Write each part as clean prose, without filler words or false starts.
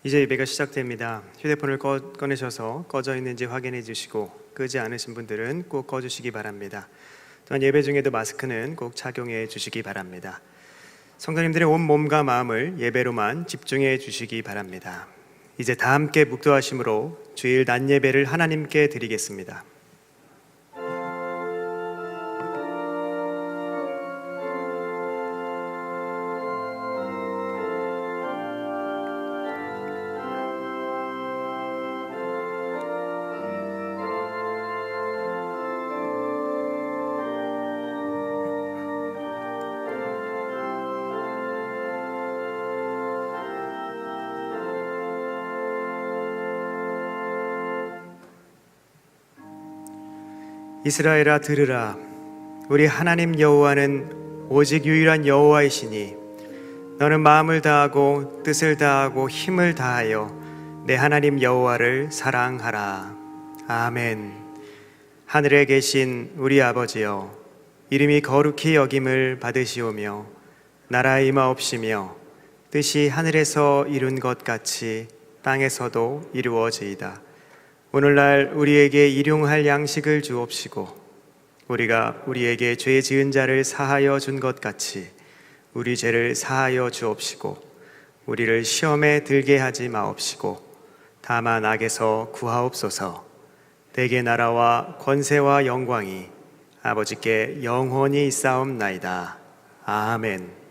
이제 예배가 시작됩니다. 휴대폰을 꺼내셔서 꺼져 있는지 확인해 주시고 끄지 않으신 분들은 꼭 꺼주시기 바랍니다. 또한 예배 중에도 마스크는 꼭 착용해 주시기 바랍니다. 성도님들의 온 몸과 마음을 예배로만 집중해 주시기 바랍니다. 이제 다 함께 묵도하심으로 주일 낮 예배를 하나님께 드리겠습니다. 이스라엘아 들으라. 우리 하나님 여호와는 오직 유일한 여호와이시니 너는 마음을 다하고 뜻을 다하고 힘을 다하여 내 하나님 여호와를 사랑하라. 아멘. 하늘에 계신 우리 아버지여, 이름이 거룩히 여김을 받으시오며 나라 임하옵시며 뜻이 하늘에서 이룬 것 같이 땅에서도 이루어지이다. 오늘날 우리에게 일용할 양식을 주옵시고 우리가 우리에게 죄 지은 자를 사하여 준 것 같이 우리 죄를 사하여 주옵시고 우리를 시험에 들게 하지 마옵시고 다만 악에서 구하옵소서. 대개 나라와 권세와 영광이 아버지께 영원히 있사옵나이다. 아멘.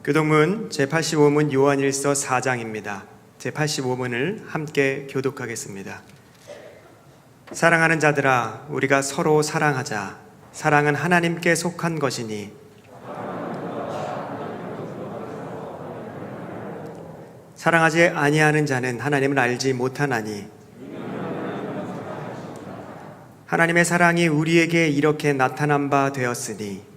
교독문 제85문 요한일서 4장입니다. 제85문을 함께 교독하겠습니다. 사랑하는 자들아, 우리가 서로 사랑하자. 사랑은 하나님께 속한 것이니 사랑하지 아니하는 자는 하나님을 알지 못하나니 하나님의 사랑이 우리에게 이렇게 나타난 바 되었으니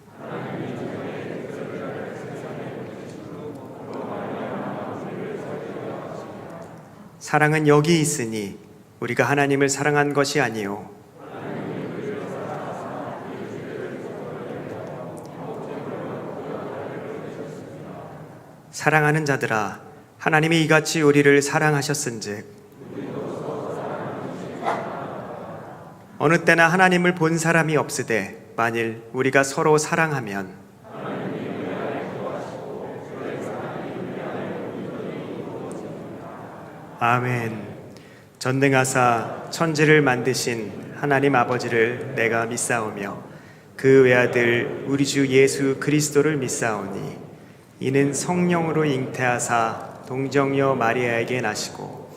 사랑은 여기 있으니 우리가 하나님을 사랑한 것이 아니요 사랑하는 자들아, 하나님이 이같이 우리를 사랑하셨은즉 어느 때나 하나님을 본 사람이 없으되 만일 우리가 서로 사랑하면 아멘. 전능하사 천지를 만드신 하나님 아버지를 내가 믿사오며 그 외아들 우리 주 예수 그리스도를 믿사오니 이는 성령으로 잉태하사 동정녀 마리아에게 나시고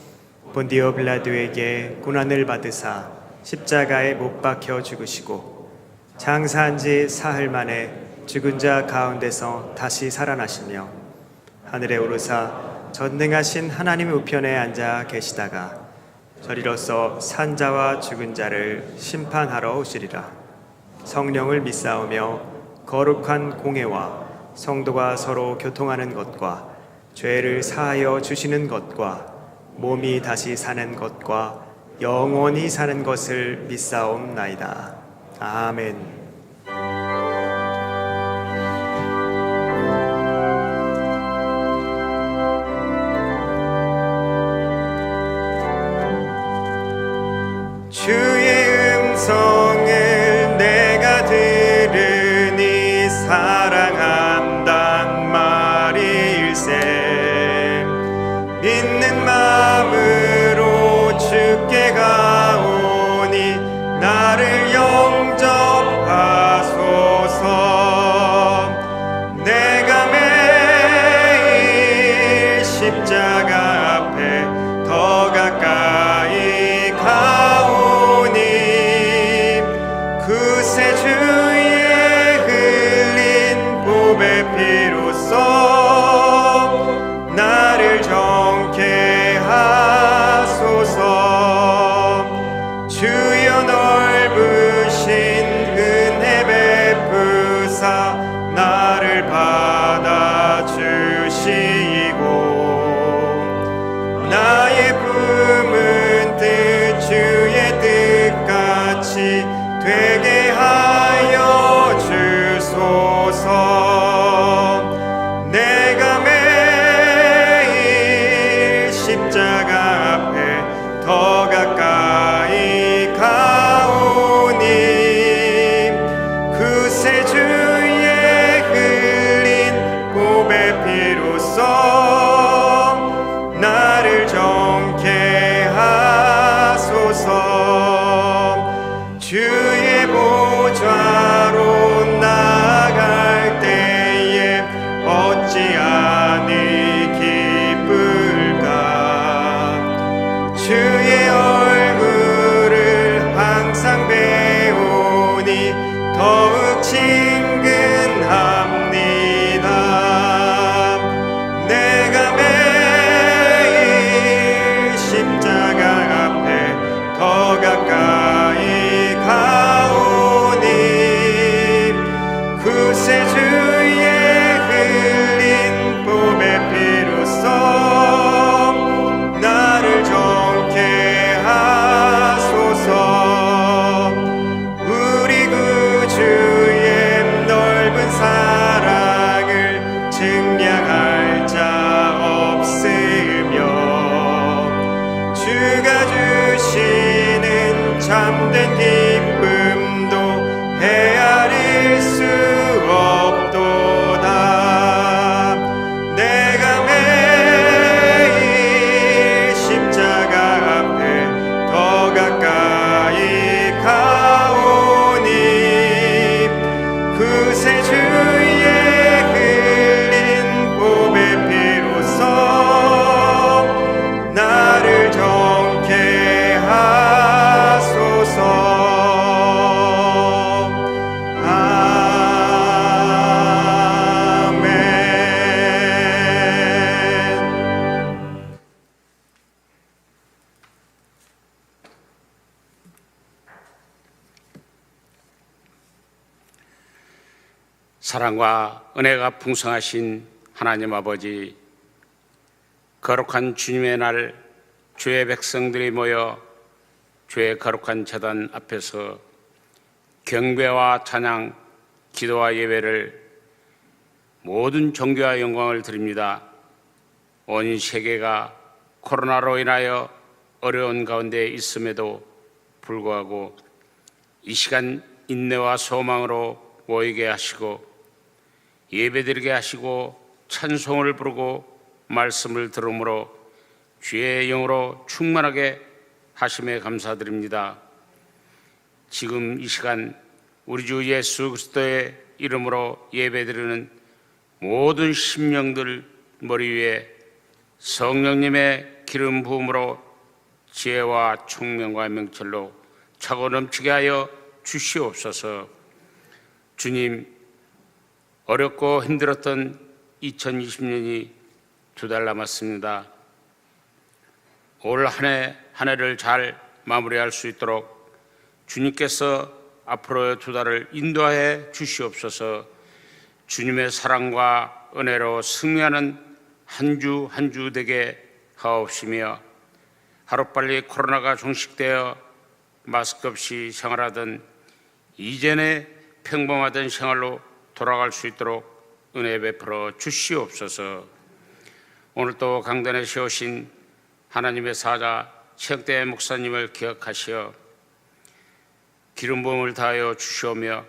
본디오 빌라도에게 고난을 받으사 십자가에 못 박혀 죽으시고 장사한 지 사흘 만에 죽은 자 가운데서 다시 살아나시며 하늘에 오르사 전능하신 하나님 우편에 앉아 계시다가 저리로서 산자와 죽은 자를 심판하러 오시리라. 성령을 믿사오며 거룩한 공회와 성도가 서로 교통하는 것과 죄를 사하여 주시는 것과 몸이 다시 사는 것과 영원히 사는 것을 믿사옵나이다. 아멘. 주의 음성을 내가 들으니 사랑한단 말일세. 믿는 마음으로 주께 가오니 나를 영접하소서. 내가 매일 십자가 앞에 더 가까이 가오니 그새 주의 흘린 보배 피로써 나를 정케 하소서. 주여 넓으신 은혜 베푸사 나를 받아주시고 나의 품은 뜻 주의 뜻같이 되게 하여 주소서. 내가 매일 십자가 앞에 더 가까이 가오니 그새 주의 흘린 보배 피로써 나를 정케 하소서. 주의 보좌로 나아갈 때에 어찌하니 기쁠까. 주의 얼굴을 항상 배우니 더욱 친근합니다. 내가 매일 십자가 앞에 더 가까이 가오니 그새 주의 흘린 보배 피로써 나를 정케 하소서. 우리 구주의 넓은 사랑을 증량할 자 없으며 주가 주시는 참된 기쁨도 헤아릴 수 없도다. 내가 매일 십자가 앞에 더 가까이 가오니 그새 주의 흘린 보배 피로써 나를 정케 하소서. 아멘. 사랑과 은혜가 풍성하신 하나님 아버지, 거룩한 주님의 날 주의 백성들이 모여 주의 거룩한 제단 앞에서 경배와 찬양, 기도와 예배를 모든 존귀와 영광을 드립니다. 온 세계가 코로나로 인하여 어려운 가운데 있음에도 불구하고 이 시간 인내와 소망으로 모이게 하시고 예배드리게 하시고 찬송을 부르고 말씀을 들음으로 주의 영으로 충만하게 하심에 감사드립니다. 지금 이 시간 우리 주 예수 그리스도의 이름으로 예배드리는 모든 심령들 머리 위에 성령님의 기름 부음으로 지혜와 총명과 명철로 차고 넘치게 하여 주시옵소서. 주님, 어렵고 힘들었던 2020년이 2달 남았습니다. 올 한 해를 잘 마무리할 수 있도록 주님께서 앞으로의 2달을 인도하여 주시옵소서. 주님의 사랑과 은혜로 승리하는 한 주 한 주 되게 하옵시며, 하루빨리 코로나가 종식되어 마스크 없이 생활하던 이전의 평범하던 생활로 돌아갈 수 있도록 은혜 베풀어 주시옵소서. 오늘도 강단에 세우신 하나님의 사자 최영대 목사님을 기억하시어 기름 부음을 다하여 주시오며,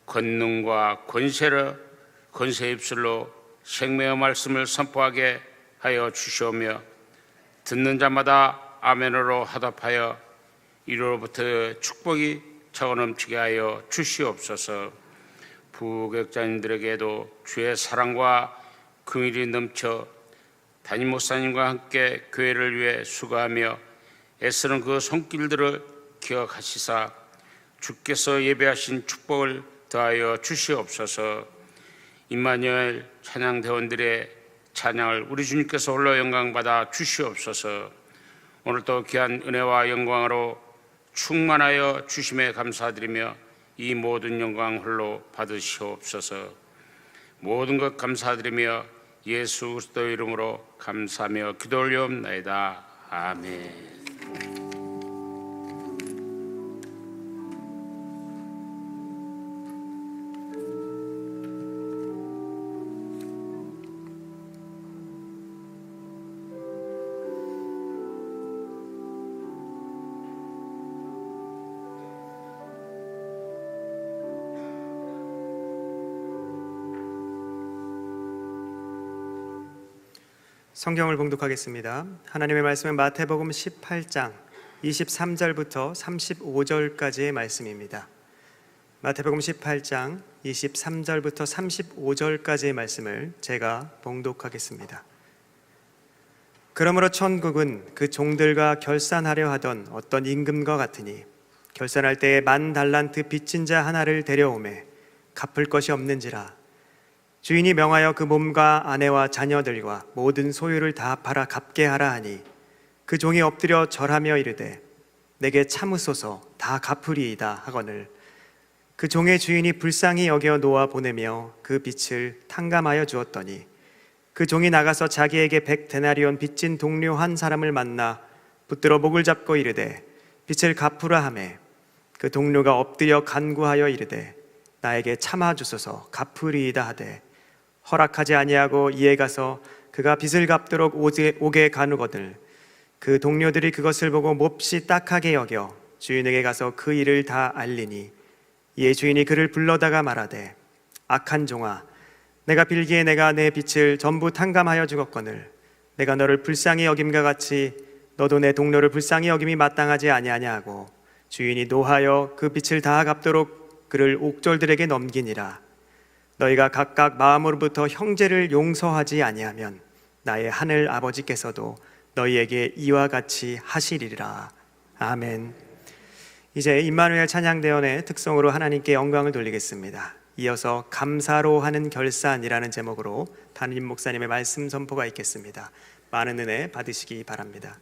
권능과 권세 입술로 생명의 말씀을 선포하게 하여 주시오며, 듣는 자마다 아멘으로 화답하여 이로부터 축복이 차고 넘치게 하여 주시옵소서. 부격자님들에게도 주의 사랑과 긍휼이 넘쳐 담임 목사님과 함께 교회를 위해 수고하며 애쓰는 그 손길들을 기억하시사 주께서 예배하신 축복을 더하여 주시옵소서. 임마누엘 찬양대원들의 찬양을 우리 주님께서 홀로 영광받아 주시옵소서. 오늘도 귀한 은혜와 영광으로 충만하여 주심에 감사드리며 이 모든 영광 홀로 받으시옵소서. 모든 것 감사드리며 예수 그리스도 이름으로 감사하며 기도 올리옵나이다. 아멘. 성경을 봉독하겠습니다. 하나님의 말씀은 마태복음 18장 23절부터 35절까지의 말씀입니다. 마태복음 18장 23절부터 35절까지의 말씀을 제가 봉독하겠습니다. 그러므로 천국은 그 종들과 결산하려 하던 어떤 임금과 같으니, 결산할 때에 10,000달란트 빚진 자 하나를 데려오매 갚을 것이 없는지라. 주인이 명하여 그 몸과 아내와 자녀들과 모든 소유를 다 팔아 갚게 하라 하니, 그 종이 엎드려 절하며 이르되 내게 참으소서 다 갚으리이다 하거늘, 그 종의 주인이 불쌍히 여겨 놓아 보내며 그 빚을 탕감하여 주었더니, 그 종이 나가서 자기에게 100데나리온 빚진 동료 한 사람을 만나 붙들어 목을 잡고 이르되 빚을 갚으라 하매, 그 동료가 엎드려 간구하여 이르되 나에게 참아 주소서 갚으리이다 하되 허락하지 아니하고 이에 가서 그가 빚을 갚도록 오게 가누거늘, 그 동료들이 그것을 보고 몹시 딱하게 여겨 주인에게 가서 그 일을 다 알리니, 이에 주인이 그를 불러다가 말하되 악한 종아, 내가 빌기에 내가 내 빚을 전부 탕감하여 주었거늘 내가 너를 불쌍히 여김과 같이 너도 내 동료를 불쌍히 여김이 마땅하지 아니하냐 하고, 주인이 노하여 그 빚을 다 갚도록 그를 옥졸들에게 넘기니라. 너희가 각각 마음으로부터 형제를 용서하지 아니하면 나의 하늘 아버지께서도 너희에게 이와 같이 하시리라. 아멘. 이제 임마누엘 찬양대원의 특성으로 하나님께 영광을 돌리겠습니다. 이어서 감사로 하는 결산이라는 제목으로 담임 목사님의 말씀 선포가 있겠습니다. 많은 은혜 받으시기 바랍니다.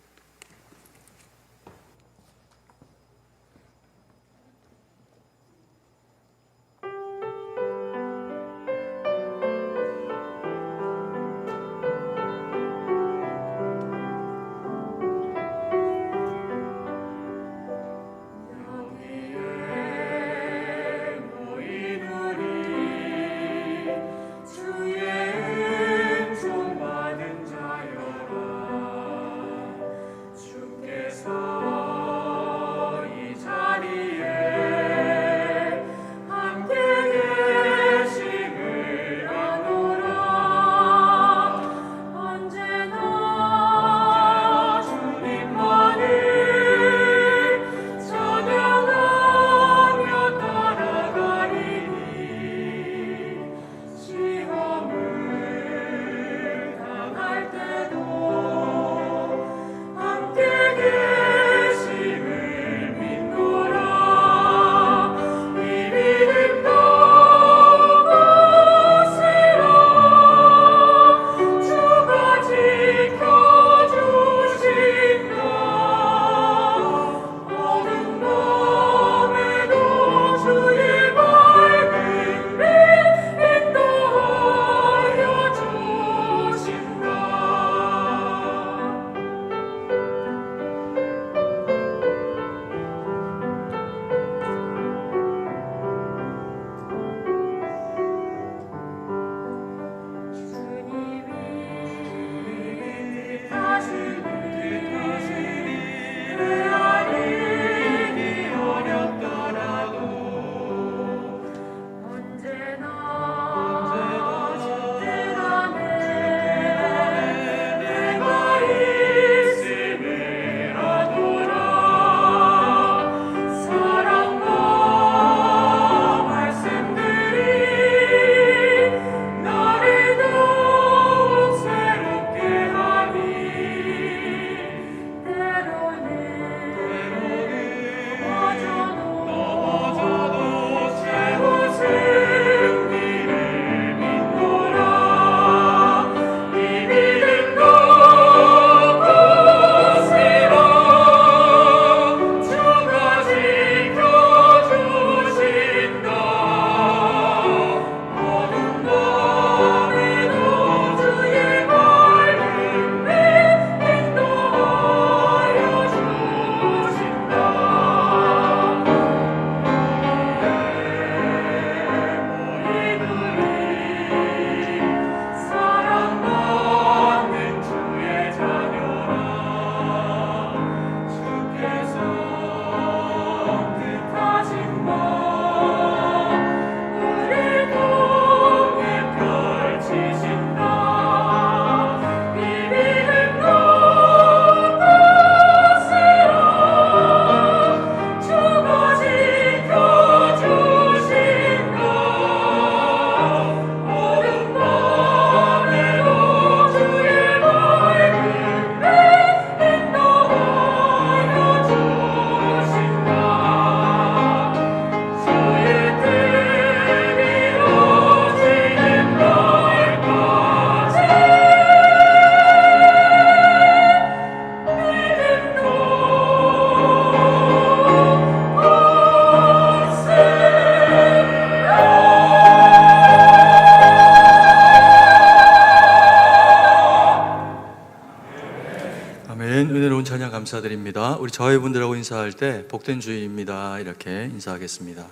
감사드립니다. 우리 저회분들하고 인사할 때 복된 주일입니다 이렇게 인사하겠습니다.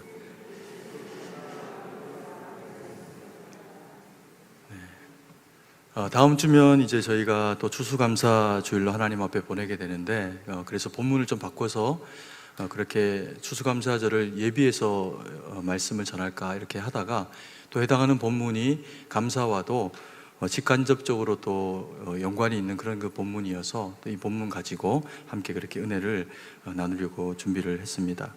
다음 주면 이제 저희가 또 추수감사 주일로 하나님 앞에 보내게 되는데 그래서 본문을 좀 바꿔서 그렇게 추수감사절을 예비해서 말씀을 전할까 이렇게 하다가 또 해당하는 본문이 감사와도 직간접적으로 또 연관이 있는 그런 그 본문이어서 또 이 본문 가지고 함께 그렇게 은혜를 나누려고 준비를 했습니다.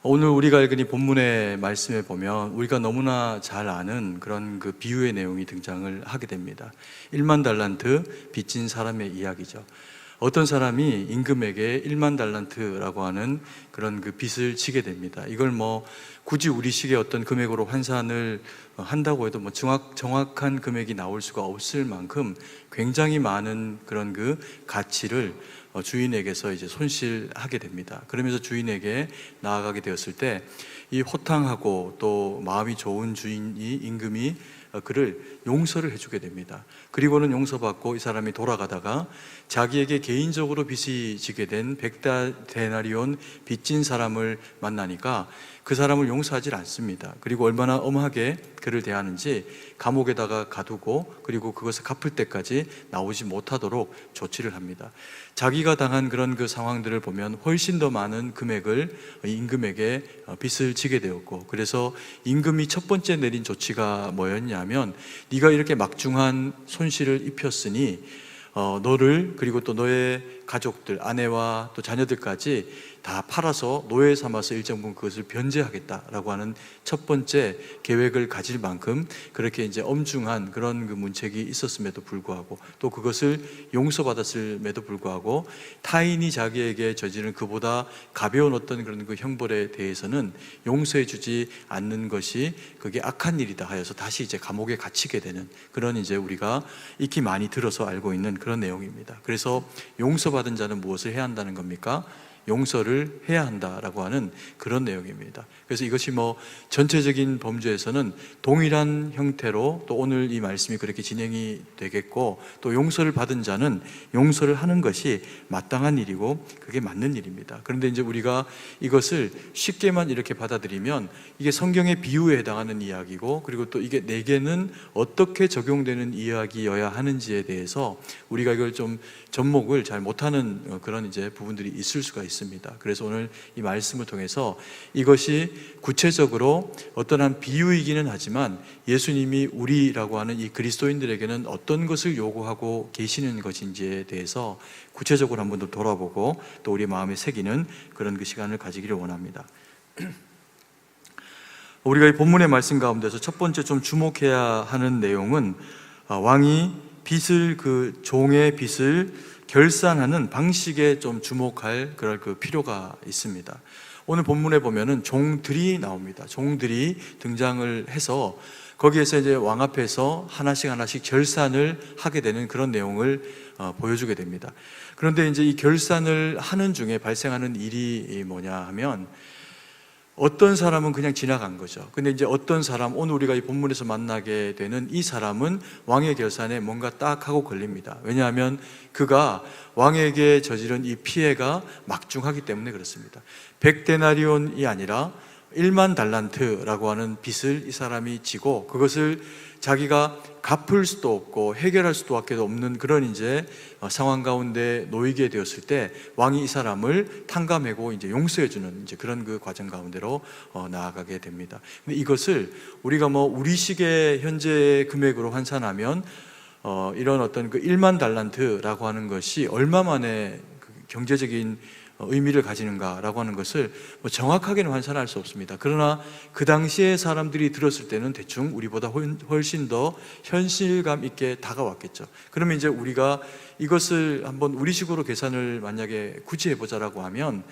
오늘 우리가 읽은 이 본문의 말씀에 보면 우리가 너무나 잘 아는 그런 그 비유의 내용이 등장을 하게 됩니다. 1만 달란트 빚진 사람의 이야기죠. 어떤 사람이 임금에게 1만 달란트라고 하는 그런 그 빚을 지게 됩니다. 이걸 뭐 굳이 우리식의 어떤 금액으로 환산을 한다고 해도 뭐 정확한 금액이 나올 수가 없을 만큼 굉장히 많은 그런 그 가치를 주인에게서 이제 손실하게 됩니다. 그러면서 주인에게 나아가게 되었을 때 이 호탕하고 또 마음이 좋은 주인이 임금이 그를 용서를 해주게 됩니다. 그리고는 용서받고 이 사람이 돌아가다가 자기에게 개인적으로 빚이 지게 된 100데나리온 빚진 사람을 만나니까 그 사람을 용서하지 않습니다. 그리고 얼마나 엄하게 그를 대하는지 감옥에다가 가두고 그리고 그것을 갚을 때까지 나오지 못하도록 조치를 합니다. 자기가 당한 그런 그 상황들을 보면 훨씬 더 많은 금액을 임금에게 빚을 지게 되었고, 그래서 임금이 첫 번째 내린 조치가 뭐였냐면 네가 이렇게 막중한 손실을 입혔으니 너를 그리고 또 너의 가족들, 아내와 또 자녀들까지 다 팔아서 노예 삼아서 일정 부분 그것을 변제하겠다라고 하는 첫 번째 계획을 가질 만큼 그렇게 이제 엄중한 그런 그 문책이 있었음에도 불구하고 또 그것을 용서받았음에도 불구하고 타인이 자기에게 저지른 그보다 가벼운 어떤 그런 그 형벌에 대해서는 용서해 주지 않는 것이 그게 악한 일이다 하여서 다시 이제 감옥에 갇히게 되는 그런 이제 우리가 익히 많이 들어서 알고 있는 그런 내용입니다. 그래서 용서받은 자는 무엇을 해야 한다는 겁니까? 용서를 해야 한다라고 하는 그런 내용입니다. 그래서 이것이 뭐 전체적인 범죄에서는 동일한 형태로 또 오늘 이 말씀이 그렇게 진행이 되겠고, 또 용서를 받은 자는 용서를 하는 것이 마땅한 일이고 그게 맞는 일입니다. 그런데 이제 우리가 이것을 쉽게만 이렇게 받아들이면 이게 성경의 비유에 해당하는 이야기고, 그리고 또 이게 내게는 어떻게 적용되는 이야기여야 하는지에 대해서 우리가 이걸 좀 접목을 잘 못하는 그런 이제 부분들이 있을 수가 있습니다. 그래서 오늘 이 말씀을 통해서 이것이 구체적으로 어떤 한 비유이기는 하지만 예수님이 우리라고 하는 이 그리스도인들에게는 어떤 것을 요구하고 계시는 것인지에 대해서 구체적으로 한번 더 돌아보고 또 우리 마음에 새기는 그런 그 시간을 가지기를 원합니다. 우리가 이 본문의 말씀 가운데서 첫 번째 좀 주목해야 하는 내용은 왕이 빚을 그 종의 빚을 결산하는 방식에 좀 주목할 그럴 그 필요가 있습니다. 오늘 본문에 보면은 종들이 나옵니다. 종들이 등장을 해서 거기에서 이제 왕 앞에서 하나씩 결산을 하게 되는 그런 내용을 보여주게 됩니다. 그런데 이제 이 결산을 하는 중에 발생하는 일이 뭐냐 하면 어떤 사람은 그냥 지나간 거죠. 근데 이제 어떤 사람, 오늘 우리가 이 본문에서 만나게 되는 이 사람은 왕의 결산에 뭔가 딱 하고 걸립니다. 왜냐하면 그가 왕에게 저지른 이 피해가 막중하기 때문에 그렇습니다. 100데나리온이 아니라 1만 달란트라고 하는 빚을 이 사람이 지고 그것을 자기가 갚을 수도 없고 해결할 수도 없는 그런 이제 상황 가운데 놓이게 되었을 때 왕이 이 사람을 탕감하고 이제 용서해주는 이제 그런 그 과정 가운데로 나아가게 됩니다. 근데 이것을 우리가 뭐 우리식의 현재 금액으로 환산하면 이런 어떤 그 1만 달란트라고 하는 것이 얼마 만에 그 경제적인 의미를 가지는가라고 하는 것을 뭐 정확하게는 환산할 수 없습니다. 그러나 그 당시에 사람들이 들었을 때는 대충 우리보다 훨씬 더 현실감 있게 다가왔겠죠. 그러면 이제 우리가 이것을 한번 우리식으로 계산을 만약에 굳이 해보자라고 하면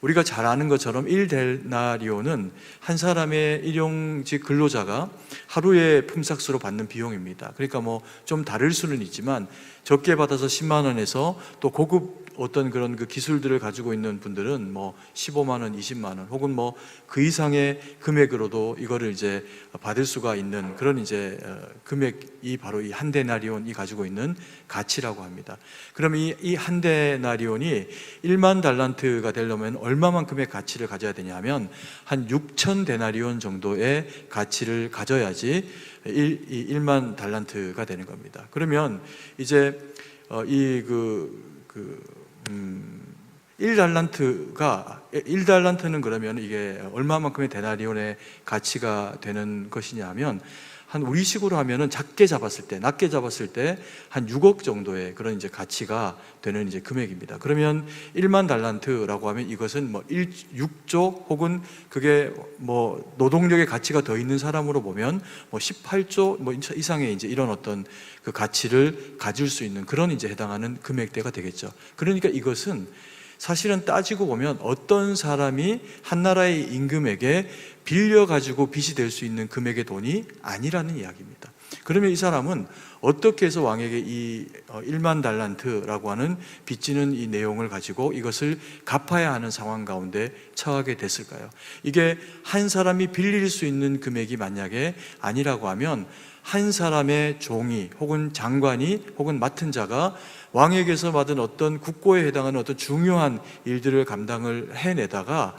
우리가 잘 아는 것처럼 1데나리온은 한 사람의 일용직 근로자가 하루에 품삯으로 받는 비용입니다. 그러니까 뭐 좀 다를 수는 있지만 적게 받아서 10만 원에서 또 고급 어떤 그런 그 기술들을 가지고 있는 분들은 뭐 15만 원, 20만 원 혹은 뭐 그 이상의 금액으로도 이거를 이제 받을 수가 있는 그런 이제 금액이 바로 이 한 데나리온이 가지고 있는 가치라고 합니다. 그럼 이 한 데나리온이 1만 달란트가 되려면 얼마만큼의 가치를 가져야 되냐면 한 6천 데나리온 정도의 가치를 가져야지 1만 달란트가 되는 겁니다. 그러면 이제 1달란트는 그러면 이게 얼마만큼의 데나리온의 가치가 되는 것이냐 하면 한 우리식으로 하면은 낮게 잡았을 때 한 6억 정도의 그런 이제 가치가 되는 이제 금액입니다. 그러면 1만 달란트라고 하면 이것은 뭐 6조 혹은 그게 뭐 노동력의 가치가 더 있는 사람으로 보면 뭐 18조 뭐 이상의 이제 이런 어떤 그 가치를 가질 수 있는 그런 이제 해당하는 금액대가 되겠죠. 그러니까 이것은 사실은 따지고 보면 어떤 사람이 한 나라의 임금에게 빌려가지고 빚이 될 수 있는 금액의 돈이 아니라는 이야기입니다. 그러면 이 사람은 어떻게 해서 왕에게 이 1만 달란트라고 하는 빚지는 이 내용을 가지고 이것을 갚아야 하는 상황 가운데 처하게 됐을까요? 이게 한 사람이 빌릴 수 있는 금액이 만약에 아니라고 하면 한 사람의 종이 혹은 장관이 혹은 맡은 자가 왕에게서 받은 어떤 국고에 해당하는 어떤 중요한 일들을 감당을 해내다가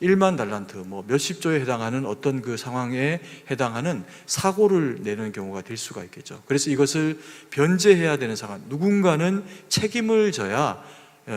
1만 달란트, 뭐 몇십 조에 해당하는 어떤 그 상황에 해당하는 사고를 내는 경우가 될 수가 있겠죠. 그래서 이것을 변제해야 되는 상황, 누군가는 책임을 져야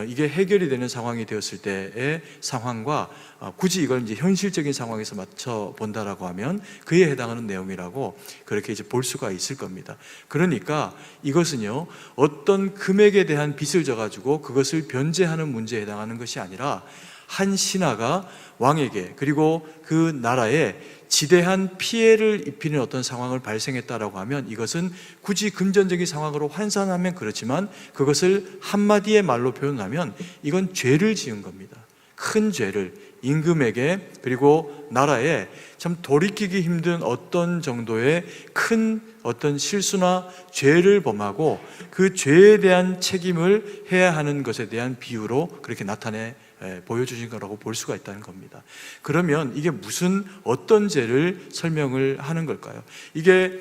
이게 해결이 되는 상황이 되었을 때의 상황과 굳이 이걸 이제 현실적인 상황에서 맞춰 본다라고 하면 그에 해당하는 내용이라고 그렇게 이제 볼 수가 있을 겁니다. 그러니까 이것은요, 어떤 금액에 대한 빚을 져가지고 그것을 변제하는 문제에 해당하는 것이 아니라 한 신하가 왕에게 그리고 그 나라에 지대한 피해를 입히는 어떤 상황을 발생했다라고 하면 이것은 굳이 금전적인 상황으로 환산하면 그렇지만 그것을 한마디의 말로 표현하면 이건 죄를 지은 겁니다. 큰 죄를 임금에게 그리고 나라에 참 돌이키기 힘든 어떤 정도의 큰 어떤 실수나 죄를 범하고 그 죄에 대한 책임을 해야 하는 것에 대한 비유로 그렇게 보여주신 거라고 볼 수가 있다는 겁니다. 그러면 이게 어떤 죄를 설명을 하는 걸까요? 이게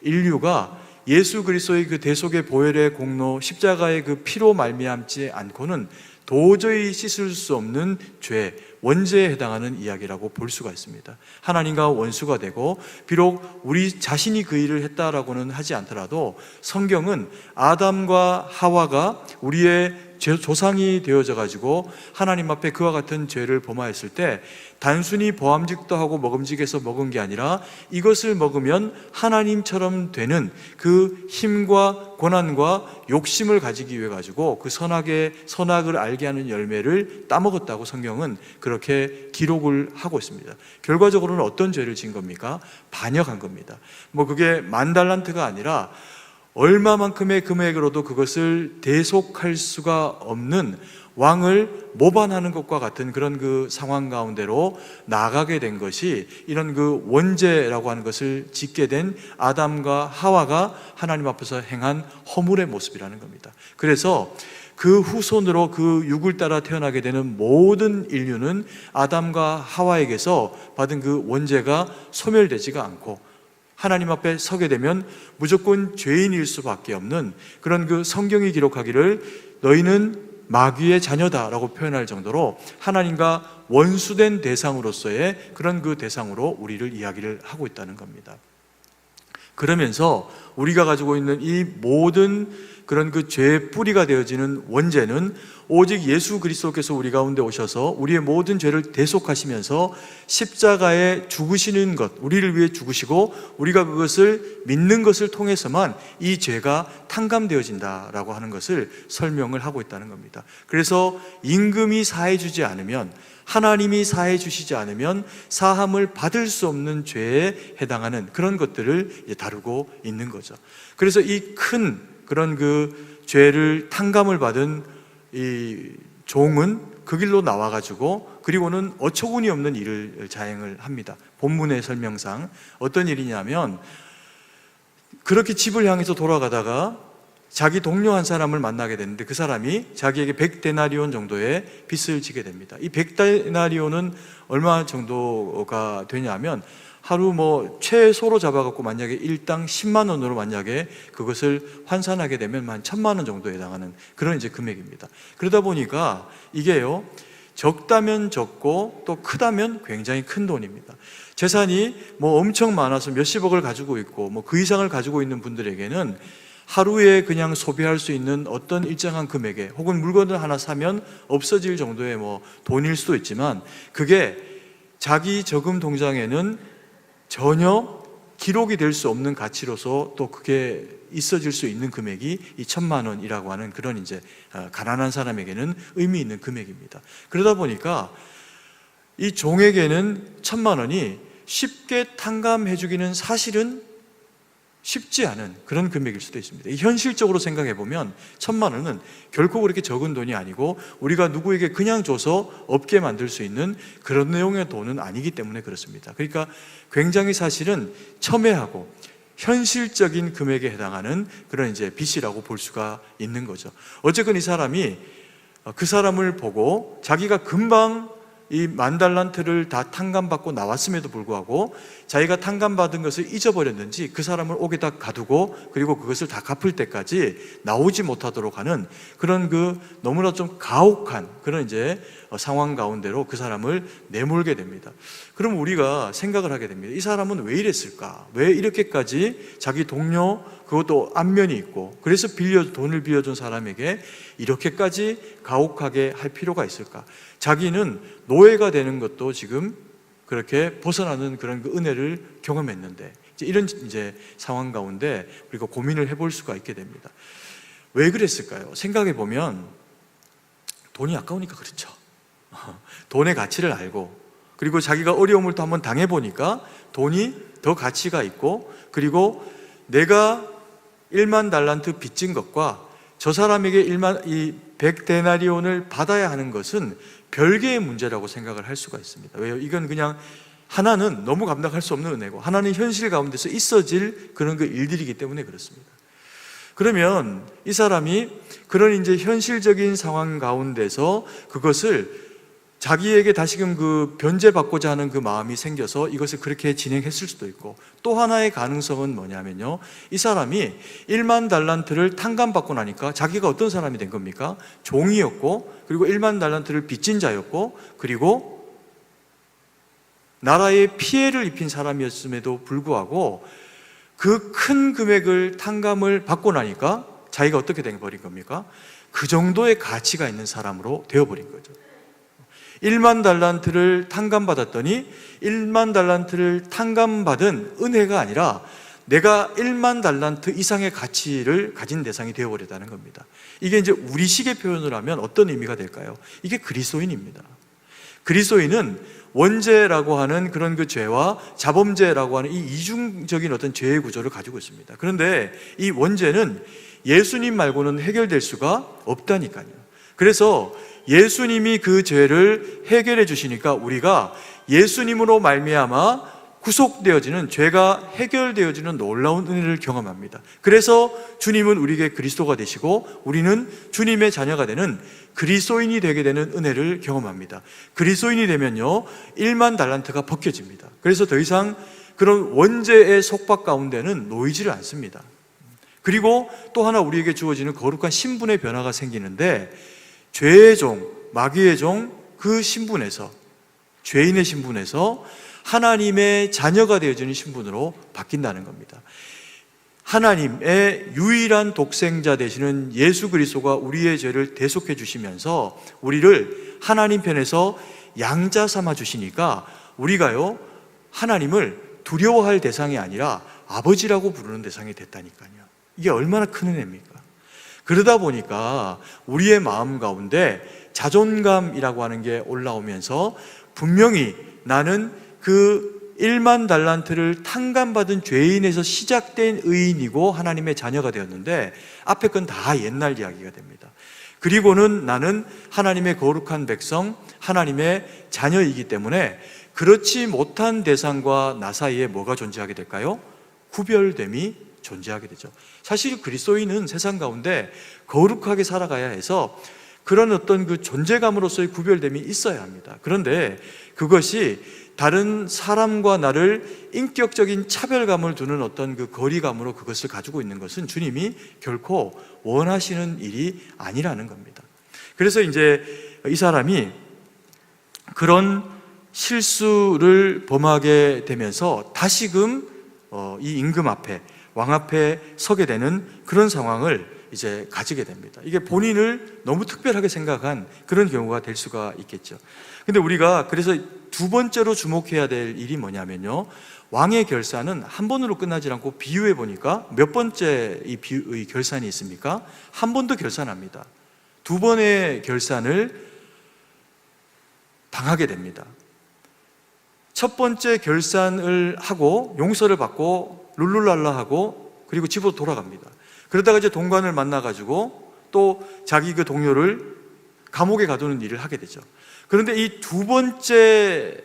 인류가 예수 그리스도의 그 대속의 보혈의 공로 십자가의 그 피로 말미암지 않고는 도저히 씻을 수 없는 죄, 원죄에 해당하는 이야기라고 볼 수가 있습니다. 하나님과 원수가 되고 비록 우리 자신이 그 일을 했다라고는 하지 않더라도 성경은 아담과 하와가 우리의 조상이 되어져 가지고 하나님 앞에 그와 같은 죄를 범하였을 때 단순히 보암직도 하고 먹음직해서 먹은 게 아니라 이것을 먹으면 하나님처럼 되는 그 힘과 고난과 욕심을 가지기 위해 가지고 그 선악을 알게 하는 열매를 따먹었다고 성경은 그렇게 기록을 하고 있습니다. 결과적으로는 어떤 죄를 지은 겁니까? 반역한 겁니다. 뭐 그게 1만 달란트가 아니라 얼마만큼의 금액으로도 그것을 대속할 수가 없는 왕을 모반하는 것과 같은 그런 그 상황 가운데로 나가게 된 것이 이런 그 원죄라고 하는 것을 짓게 된 아담과 하와가 하나님 앞에서 행한 허물의 모습이라는 겁니다. 그래서 그 후손으로 그 육을 따라 태어나게 되는 모든 인류는 아담과 하와에게서 받은 그 원죄가 소멸되지가 않고 하나님 앞에 서게 되면 무조건 죄인일 수밖에 없는 그런 그 성경이 기록하기를 너희는 마귀의 자녀다라고 표현할 정도로 하나님과 원수된 대상으로서의 그런 그 대상으로 우리를 이야기를 하고 있다는 겁니다. 그러면서 우리가 가지고 있는 이 모든 그런 그 죄의 뿌리가 되어지는 원죄는 오직 예수 그리스도께서 우리 가운데 오셔서 우리의 모든 죄를 대속하시면서 십자가에 죽으시는 것, 우리를 위해 죽으시고 우리가 그것을 믿는 것을 통해서만 이 죄가 탕감되어진다라고 하는 것을 설명을 하고 있다는 겁니다. 그래서 임금이 사해 주지 않으면, 하나님이 사해 주시지 않으면 사함을 받을 수 없는 죄에 해당하는 그런 것들을 다루고 있는 거죠. 그래서 이 큰 그런 그 죄를 탕감을 받은 이 종은 그 길로 나와가지고 그리고는 어처구니 없는 일을 자행을 합니다. 본문의 설명상 어떤 일이냐면 그렇게 집을 향해서 돌아가다가 자기 동료 한 사람을 만나게 되는데 그 사람이 자기에게 100데나리온 정도의 빚을 지게 됩니다. 이 100데나리온은 얼마 정도가 되냐면 하루 최소로 잡아갖고 만약에 일당 10만 원으로 만약에 그것을 환산하게 되면 한 1000만 원 정도에 해당하는 그런 이제 금액입니다. 그러다 보니까 이게요, 적다면 적고 또 크다면 굉장히 큰 돈입니다. 재산이 엄청 많아서 몇십억을 가지고 있고 그 이상을 가지고 있는 분들에게는 하루에 그냥 소비할 수 있는 어떤 일정한 금액에 혹은 물건을 하나 사면 없어질 정도의 돈일 수도 있지만 그게 자기 저금 통장에는 전혀 기록이 될 수 없는 가치로서 또 그게 있어질 수 있는 금액이 이 1000만 원이라고 하는 그런 이제 가난한 사람에게는 의미 있는 금액입니다. 그러다 보니까 이 종에게는 1000만 원이 쉽게 탕감해 주기는 사실은 쉽지 않은 그런 금액일 수도 있습니다. 현실적으로 생각해 보면 1000만 원은 결코 그렇게 적은 돈이 아니고 우리가 누구에게 그냥 줘서 없게 만들 수 있는 그런 내용의 돈은 아니기 때문에 그렇습니다. 그러니까 굉장히 사실은 첨예하고 현실적인 금액에 해당하는 그런 이제 빚이라고 볼 수가 있는 거죠. 어쨌건 이 사람이 그 사람을 보고 자기가 금방 이 10,000달란트를 다 탕감받고 나왔음에도 불구하고 자기가 탕감받은 것을 잊어버렸는지 그 사람을 옥에다 가두고 그리고 그것을 다 갚을 때까지 나오지 못하도록 하는 그런 너무나 좀 가혹한 그런 이제 상황 가운데로 그 사람을 내몰게 됩니다. 그럼 우리가 생각을 하게 됩니다. 이 사람은 왜 이랬을까? 왜 이렇게까지 자기 동료 그것도 안면이 있고 그래서 돈을 빌려준 사람에게 이렇게까지 가혹하게 할 필요가 있을까? 자기는 노예가 되는 것도 지금 그렇게 벗어나는 그런 은혜를 경험했는데 이런 이제 상황 가운데 우리가 고민을 해볼 수가 있게 됩니다. 왜 그랬을까요? 생각해 보면 돈이 아까우니까 그렇죠. 돈의 가치를 알고 그리고 자기가 어려움을 또 한번 당해보니까 돈이 더 가치가 있고 그리고 내가 10,000달란트 빚진 것과 저 사람에게 100데나리온을 받아야 하는 것은 별개의 문제라고 생각을 할 수가 있습니다. 왜요? 이건 그냥 하나는 너무 감당할 수 없는 은혜고 하나는 현실 가운데서 있어질 그런 일들이기 때문에 그렇습니다. 그러면 이 사람이 그런 이제 현실적인 상황 가운데서 그것을 자기에게 다시금 변제받고자 하는 그 마음이 생겨서 이것을 그렇게 진행했을 수도 있고 또 하나의 가능성은 뭐냐면요, 이 사람이 10,000달란트를 탕감받고 나니까 자기가 어떤 사람이 된 겁니까? 종이었고 그리고 10,000달란트를 빚진 자였고 그리고 나라에 피해를 입힌 사람이었음에도 불구하고 그 큰 금액을 탕감을 받고 나니까 자기가 어떻게 되어버린 겁니까? 그 정도의 가치가 있는 사람으로 되어버린 거죠. 10,000달란트를 탕감받았더니 10,000달란트를 탕감받은 은혜가 아니라 내가 10,000달란트 이상의 가치를 가진 대상이 되어버렸다는 겁니다. 이게 이제 우리식의 표현을 하면 어떤 의미가 될까요? 이게 그리스도인입니다. 그리스도인은 원죄라고 하는 그런 죄와 자범죄라고 하는 이 이중적인 어떤 죄의 구조를 가지고 있습니다. 그런데 이 원죄는 예수님 말고는 해결될 수가 없다니까요. 그래서 예수님이 그 죄를 해결해 주시니까 우리가 예수님으로 말미암아 구속되어지는, 죄가 해결되어지는 놀라운 은혜를 경험합니다. 그래서 주님은 우리에게 그리스도가 되시고 우리는 주님의 자녀가 되는 그리스도인이 되게 되는 은혜를 경험합니다. 그리스도인이 되면요 10,000달란트가 벗겨집니다. 그래서 더 이상 그런 원죄의 속박 가운데는 놓이지를 않습니다. 그리고 또 하나 우리에게 주어지는 거룩한 신분의 변화가 생기는데, 죄의 종, 마귀의 종, 그 신분에서, 죄인의 신분에서 하나님의 자녀가 되어지는 신분으로 바뀐다는 겁니다. 하나님의 유일한 독생자 되시는 예수 그리스도가 우리의 죄를 대속해 주시면서 우리를 하나님 편에서 양자 삼아 주시니까 우리가요 하나님을 두려워할 대상이 아니라 아버지라고 부르는 대상이 됐다니까요. 이게 얼마나 큰 은혜입니까? 그러다 보니까 우리의 마음 가운데 자존감이라고 하는 게 올라오면서 분명히 나는 그 10,000달란트를 탕감받은 죄인에서 시작된 의인이고 하나님의 자녀가 되었는데 앞에 건 다 옛날 이야기가 됩니다. 그리고는 나는 하나님의 거룩한 백성, 하나님의 자녀이기 때문에 그렇지 못한 대상과 나 사이에 뭐가 존재하게 될까요? 구별됨이 존재하게 되죠. 사실 그리스도인은 세상 가운데 거룩하게 살아가야 해서 그런 어떤 그 존재감으로서의 구별됨이 있어야 합니다. 그런데 그것이 다른 사람과 나를 인격적인 차별감을 두는 어떤 그 거리감으로 그것을 가지고 있는 것은 주님이 결코 원하시는 일이 아니라는 겁니다. 그래서 이제 이 사람이 그런 실수를 범하게 되면서 다시금 이 임금 앞에, 왕 앞에 서게 되는 그런 상황을 이제 가지게 됩니다. 이게 본인을 너무 특별하게 생각한 그런 경우가 될 수가 있겠죠. 근데 우리가 그래서 두 번째로 주목해야 될 일이 뭐냐면요, 왕의 결산은 한 번으로 끝나지 않고 비유해 보니까 몇 번째 이 결산이 있습니까? 한 번 더 결산합니다. 두 번의 결산을 당하게 됩니다. 첫 번째 결산을 하고 용서를 받고 룰루랄라 하고 그리고 집으로 돌아갑니다. 그러다가 이제 동관을 만나가지고 또 자기 그 동료를 감옥에 가두는 일을 하게 되죠. 그런데 이 두 번째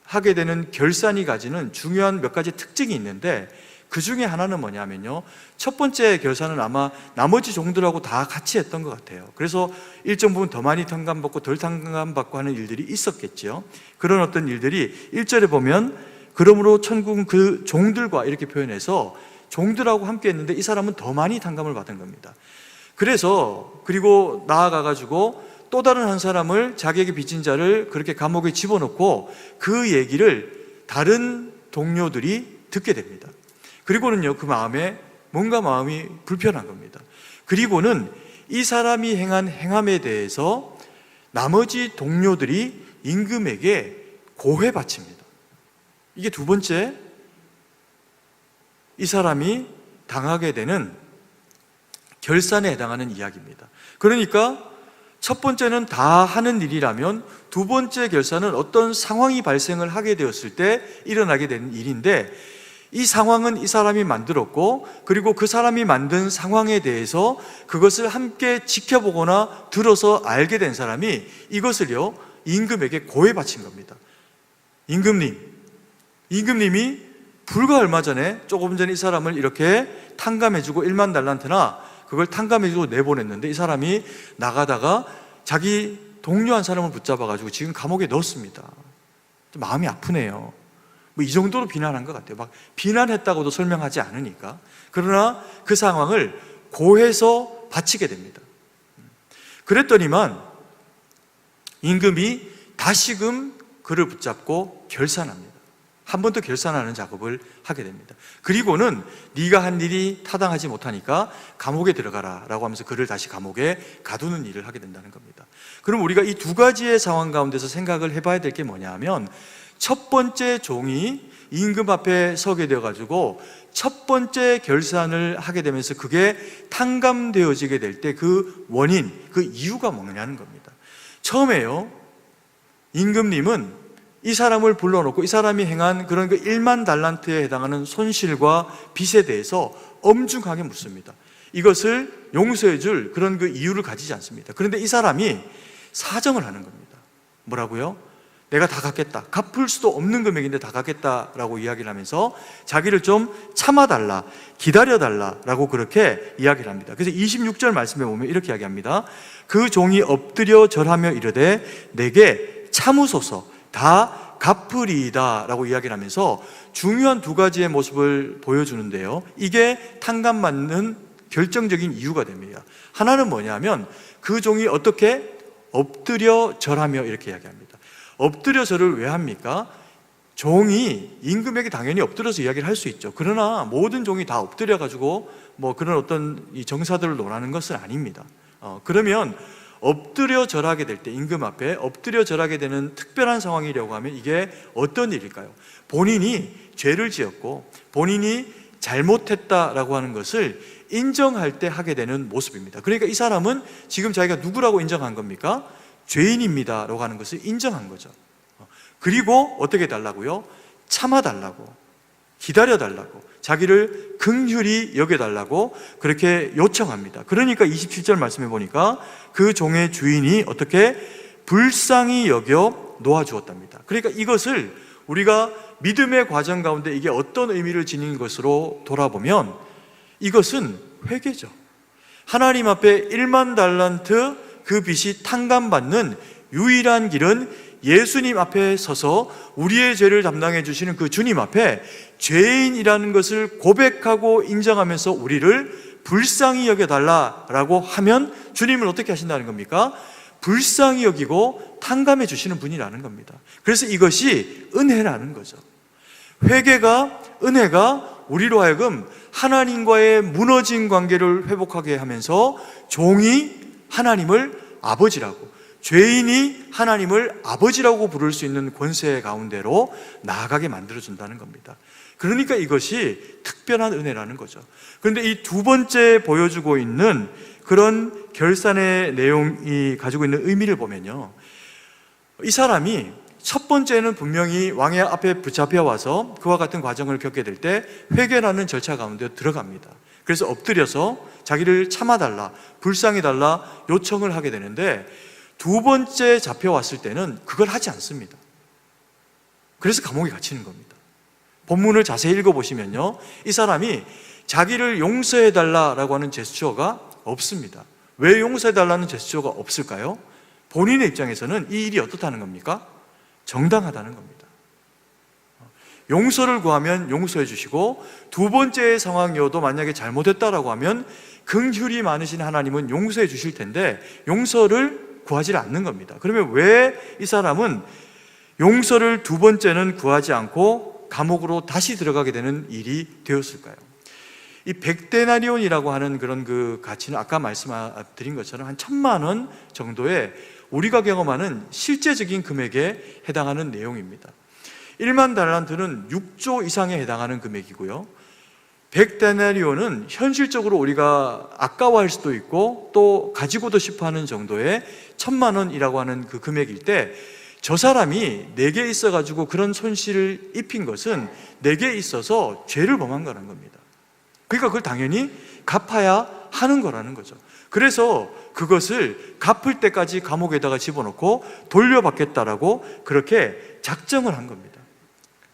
하게 되는 결산이 가지는 중요한 몇 가지 특징이 있는데 그 중에 하나는 뭐냐면요, 첫 번째 결산은 아마 나머지 종들하고 다 같이 했던 것 같아요. 그래서 일정 부분 더 많이 탕감받고 덜 탕감받고 하는 일들이 있었겠죠. 그런 어떤 일들이 1절에 보면 그러므로 천국은 그 종들과 이렇게 표현해서 종들하고 함께 했는데 이 사람은 더 많이 탕감을 받은 겁니다. 그래서 그리고 나아가가지고 또 다른 한 사람을, 자기에게 빚진 자를 그렇게 감옥에 집어넣고 그 얘기를 다른 동료들이 듣게 됩니다. 그리고는요, 그 마음에 뭔가 마음이 불편한 겁니다. 그리고는 이 사람이 행한 행함에 대해서 나머지 동료들이 임금에게 고해 바칩니다. 이게 두 번째, 이 사람이 당하게 되는 결산에 해당하는 이야기입니다. 그러니까 첫 번째는 다 하는 일이라면 두 번째 결산은 어떤 상황이 발생을 하게 되었을 때 일어나게 되는 일인데, 이 상황은 이 사람이 만들었고 그리고 그 사람이 만든 상황에 대해서 그것을 함께 지켜보거나 들어서 알게 된 사람이 이것을요, 임금에게 고해 바친 겁니다. 임금님이 불과 얼마 전에, 조금 전에 이 사람을 이렇게 탕감해주고 1만 달란트나 그걸 탕감해주고 내보냈는데 이 사람이 나가다가 자기 동료 한 사람을 붙잡아가지고 지금 감옥에 넣었습니다. 좀 마음이 아프네요. 뭐 이 정도로 비난한 것 같아요. 막 비난했다고도 설명하지 않으니까. 그러나 그 상황을 고해서 바치게 됩니다. 그랬더니만 임금이 다시금 그를 붙잡고 결산합니다. 한 번 더 결산하는 작업을 하게 됩니다. 그리고는 네가 한 일이 타당하지 못하니까 감옥에 들어가라 라고 하면서 그를 다시 감옥에 가두는 일을 하게 된다는 겁니다. 그럼 우리가 이 두 가지의 상황 가운데서 생각을 해봐야 될 게 뭐냐 하면, 첫 번째 종이 임금 앞에 서게 되어가지고 첫 번째 결산을 하게 되면서 그게 탕감되어지게 될 때 그 원인, 그 이유가 뭐냐는 겁니다. 처음에요, 임금님은 이 사람을 불러놓고 이 사람이 행한 그런 그 1만 달란트에 해당하는 손실과 빚에 대해서 엄중하게 묻습니다. 이것을 용서해 줄 그런 그 이유를 가지지 않습니다. 그런데 이 사람이 사정을 하는 겁니다. 뭐라고요? 내가 다 갚겠다. 갚을 수도 없는 금액인데 다 갚겠다라고 이야기를 하면서 자기를 좀 참아달라, 기다려달라라고 그렇게 이야기를 합니다. 그래서 26절 말씀에 보면 이렇게 이야기합니다. 그 종이 엎드려 절하며 이르되 내게 참으소서, 다 갚으리이다 라고 이야기를 하면서 중요한 두 가지의 모습을 보여주는데요, 이게 탕감받는 결정적인 이유가 됩니다. 하나는 뭐냐면 그 종이 어떻게 엎드려 절하며 이렇게 이야기합니다. 엎드려 절을 왜 합니까? 종이 임금에게 당연히 엎드려서 이야기를 할 수 있죠. 그러나 모든 종이 다 엎드려가지고 뭐 그런 어떤 이 정사들을 논하는 것은 아닙니다. 그러면 엎드려 절하게 될 때, 임금 앞에 엎드려 절하게 되는 특별한 상황이라고 하면 이게 어떤 일일까요? 본인이 죄를 지었고 본인이 잘못했다라고 하는 것을 인정할 때 하게 되는 모습입니다. 그러니까 이 사람은 지금 자기가 누구라고 인정한 겁니까? 죄인입니다 라고 하는 것을 인정한 거죠. 그리고 어떻게 해달라고요? 참아달라고, 기다려달라고, 자기를 긍휼히 여겨달라고 그렇게 요청합니다. 그러니까 27절 말씀해 보니까 그 종의 주인이 어떻게 불쌍히 여겨 놓아주었답니다. 그러니까 이것을 우리가 믿음의 과정 가운데 이게 어떤 의미를 지닌 것으로 돌아보면 이것은 회개죠. 하나님 앞에 1만 달란트 그 빚이 탕감받는 유일한 길은 예수님 앞에 서서 우리의 죄를 담당해 주시는 그 주님 앞에 죄인이라는 것을 고백하고 인정하면서 우리를 불쌍히 여겨달라라고 하면 주님은 어떻게 하신다는 겁니까? 불쌍히 여기고 탕감해 주시는 분이라는 겁니다. 그래서 이것이 은혜라는 거죠. 회개가, 은혜가 우리로 하여금 하나님과의 무너진 관계를 회복하게 하면서 종이 하나님을 아버지라고, 죄인이 하나님을 아버지라고 부를 수 있는 권세 가운데로 나아가게 만들어준다는 겁니다. 그러니까 이것이 특별한 은혜라는 거죠. 그런데 이 두 번째 보여주고 있는 그런 결산의 내용이 가지고 있는 의미를 보면요, 이 사람이 첫 번째는 분명히 왕의 앞에 붙잡혀 와서 그와 같은 과정을 겪게 될 때 회개라는 절차 가운데 들어갑니다. 그래서 엎드려서 자기를 참아달라, 불쌍히 달라 요청을 하게 되는데, 두 번째 잡혀왔을 때는 그걸 하지 않습니다. 그래서 감옥에 갇히는 겁니다. 본문을 자세히 읽어보시면요, 이 사람이 자기를 용서해달라고 하는 제스처가 없습니다. 왜 용서해달라는 제스처가 없을까요? 본인의 입장에서는 이 일이 어떻다는 겁니까? 정당하다는 겁니다. 용서를 구하면 용서해 주시고, 두 번째 상황이어도 만약에 잘못했다라고 하면 긍휼이 많으신 하나님은 용서해 주실 텐데 용서를 구하지 않는 겁니다. 그러면 왜 이 사람은 용서를 두 번째는 구하지 않고 감옥으로 다시 들어가게 되는 일이 되었을까요? 이 100데나리온이라고 하는 그런 그 가치는 아까 말씀드린 것처럼 한 1,000만 원 정도의 우리가 경험하는 실제적인 금액에 해당하는 내용입니다. 1만 달란트는 6조 이상에 해당하는 금액이고요, 100데나리온은 현실적으로 우리가 아까워할 수도 있고 또 가지고도 싶어하는 정도의 1,000만 원이라고 하는 그 금액일 때, 저 사람이 내게 있어가지고 그런 손실을 입힌 것은 내게 있어서 죄를 범한 거라는 겁니다. 그러니까 그걸 당연히 갚아야 하는 거라는 거죠. 그래서 그것을 갚을 때까지 감옥에다가 집어넣고 돌려받겠다라고 그렇게 작정을 한 겁니다.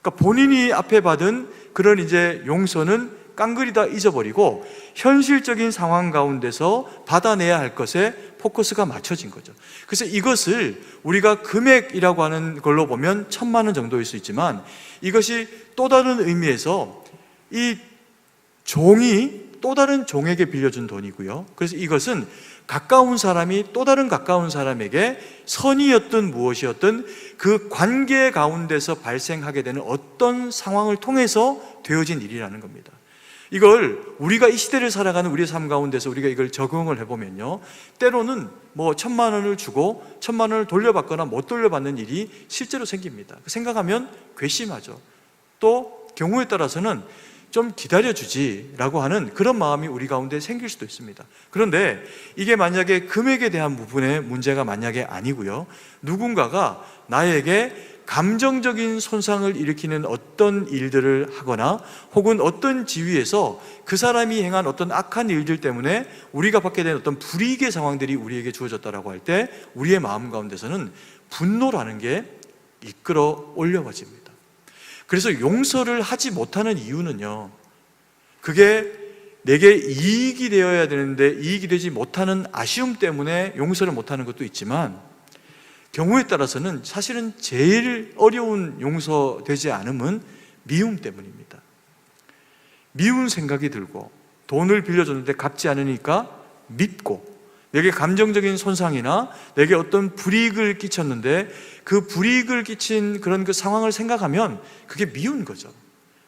그러니까 본인이 앞에 받은 그런 이제 용서는 깡그리 다 잊어버리고 현실적인 상황 가운데서 받아내야 할 것에 포커스가 맞춰진 거죠. 그래서 이것을 우리가 금액이라고 하는 걸로 보면 1,000만 원 정도일 수 있지만, 이것이 또 다른 의미에서 이 종이 또 다른 종에게 빌려준 돈이고요, 그래서 이것은 가까운 사람이 또 다른 가까운 사람에게 선의였든 무엇이었든 그 관계 가운데서 발생하게 되는 어떤 상황을 통해서 되어진 일이라는 겁니다. 이걸 우리가 이 시대를 살아가는 우리의 삶 가운데서 우리가 이걸 적용을 해보면요, 때로는 뭐 1,000만 원을 주고 1,000만 원을 돌려받거나 못 돌려받는 일이 실제로 생깁니다. 생각하면 괘씸하죠. 또 경우에 따라서는 좀 기다려주지라고 하는 그런 마음이 우리 가운데 생길 수도 있습니다. 그런데 이게 만약에 금액에 대한 부분의 문제가 만약에 아니고요, 누군가가 나에게 감정적인 손상을 일으키는 어떤 일들을 하거나 혹은 어떤 지위에서 그 사람이 행한 어떤 악한 일들 때문에 우리가 받게 된 어떤 불이익의 상황들이 우리에게 주어졌다라고 할 때 우리의 마음 가운데서는 분노라는 게 이끌어 올려가집니다. 그래서 용서를 하지 못하는 이유는요, 그게 내게 이익이 되어야 되는데 이익이 되지 못하는 아쉬움 때문에 용서를 못하는 것도 있지만, 경우에 따라서는 사실은 제일 어려운 용서되지 않음은 미움 때문입니다. 미운 생각이 들고 돈을 빌려줬는데 갚지 않으니까 밉고, 내게 감정적인 손상이나 내게 어떤 불이익을 끼쳤는데 그 불이익을 끼친 그런 그 상황을 생각하면 그게 미운 거죠.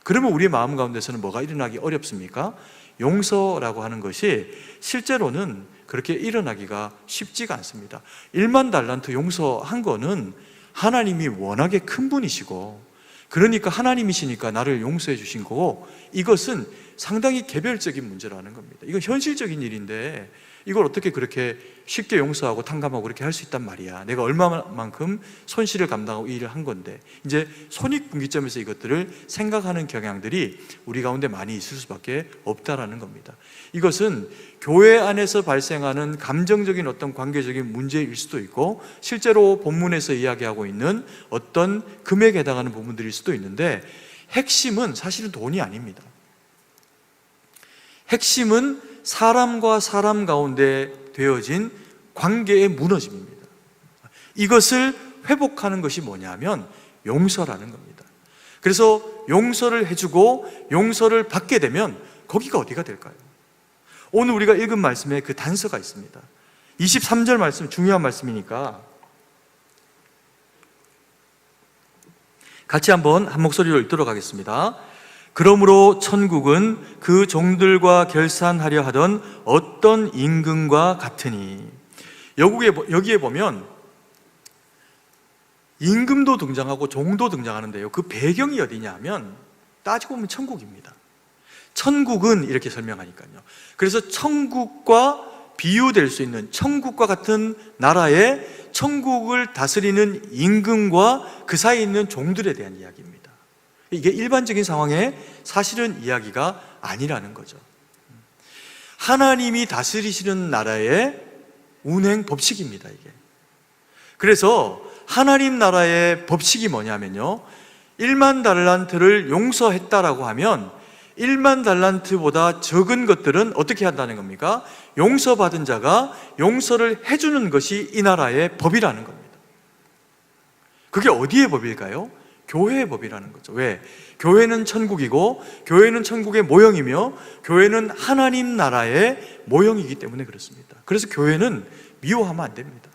그러면 우리의 마음 가운데서는 뭐가 일어나기 어렵습니까? 용서라고 하는 것이 실제로는 그렇게 일어나기가 쉽지가 않습니다. 1만 달란트 용서한 거는 하나님이 워낙에 큰 분이시고, 그러니까 하나님이시니까 나를 용서해 주신 거고, 이것은 상당히 개별적인 문제라는 겁니다. 이건 현실적인 일인데 이걸 어떻게 그렇게 쉽게 용서하고 탕감하고 그렇게 할 수 있단 말이야. 내가 얼마만큼 손실을 감당하고 이 일을 한 건데, 이제 손익분기점에서 이것들을 생각하는 경향들이 우리 가운데 많이 있을 수밖에 없다라는 겁니다. 이것은 교회 안에서 발생하는 감정적인 어떤 관계적인 문제일 수도 있고, 실제로 본문에서 이야기하고 있는 어떤 금액에 해당하는 부분들일 수도 있는데, 핵심은 사실은 돈이 아닙니다. 핵심은 사람과 사람 가운데 되어진 관계의 무너짐입니다. 이것을 회복하는 것이 뭐냐면 용서라는 겁니다. 그래서 용서를 해주고 용서를 받게 되면 거기가 어디가 될까요? 오늘 우리가 읽은 말씀에 그 단서가 있습니다. 23절 말씀, 중요한 말씀이니까 같이 한번 한 목소리로 읽도록 하겠습니다. 그러므로 천국은 그 종들과 결산하려 하던 어떤 임금과 같으니. 여기에 보면 임금도 등장하고 종도 등장하는데요, 그 배경이 어디냐 하면 따지고 보면 천국입니다. 천국은 이렇게 설명하니까요. 그래서 천국과 비유될 수 있는, 천국과 같은 나라의 천국을 다스리는 임금과 그 사이에 있는 종들에 대한 이야기입니다. 이게 일반적인 상황에 사실은 이야기가 아니라는 거죠. 하나님이 다스리시는 나라의 운행 법칙입니다, 이게. 그래서 하나님 나라의 법칙이 뭐냐면요, 1만 달란트를 용서했다라고 하면 1만 달란트보다 적은 것들은 어떻게 한다는 겁니까? 용서받은 자가 용서를 해주는 것이 이 나라의 법이라는 겁니다. 그게 어디의 법일까요? 교회의 법이라는 거죠. 왜? 교회는 천국이고 교회는 천국의 모형이며 교회는 하나님 나라의 모형이기 때문에 그렇습니다. 그래서 교회는 미워하면 안 됩니다.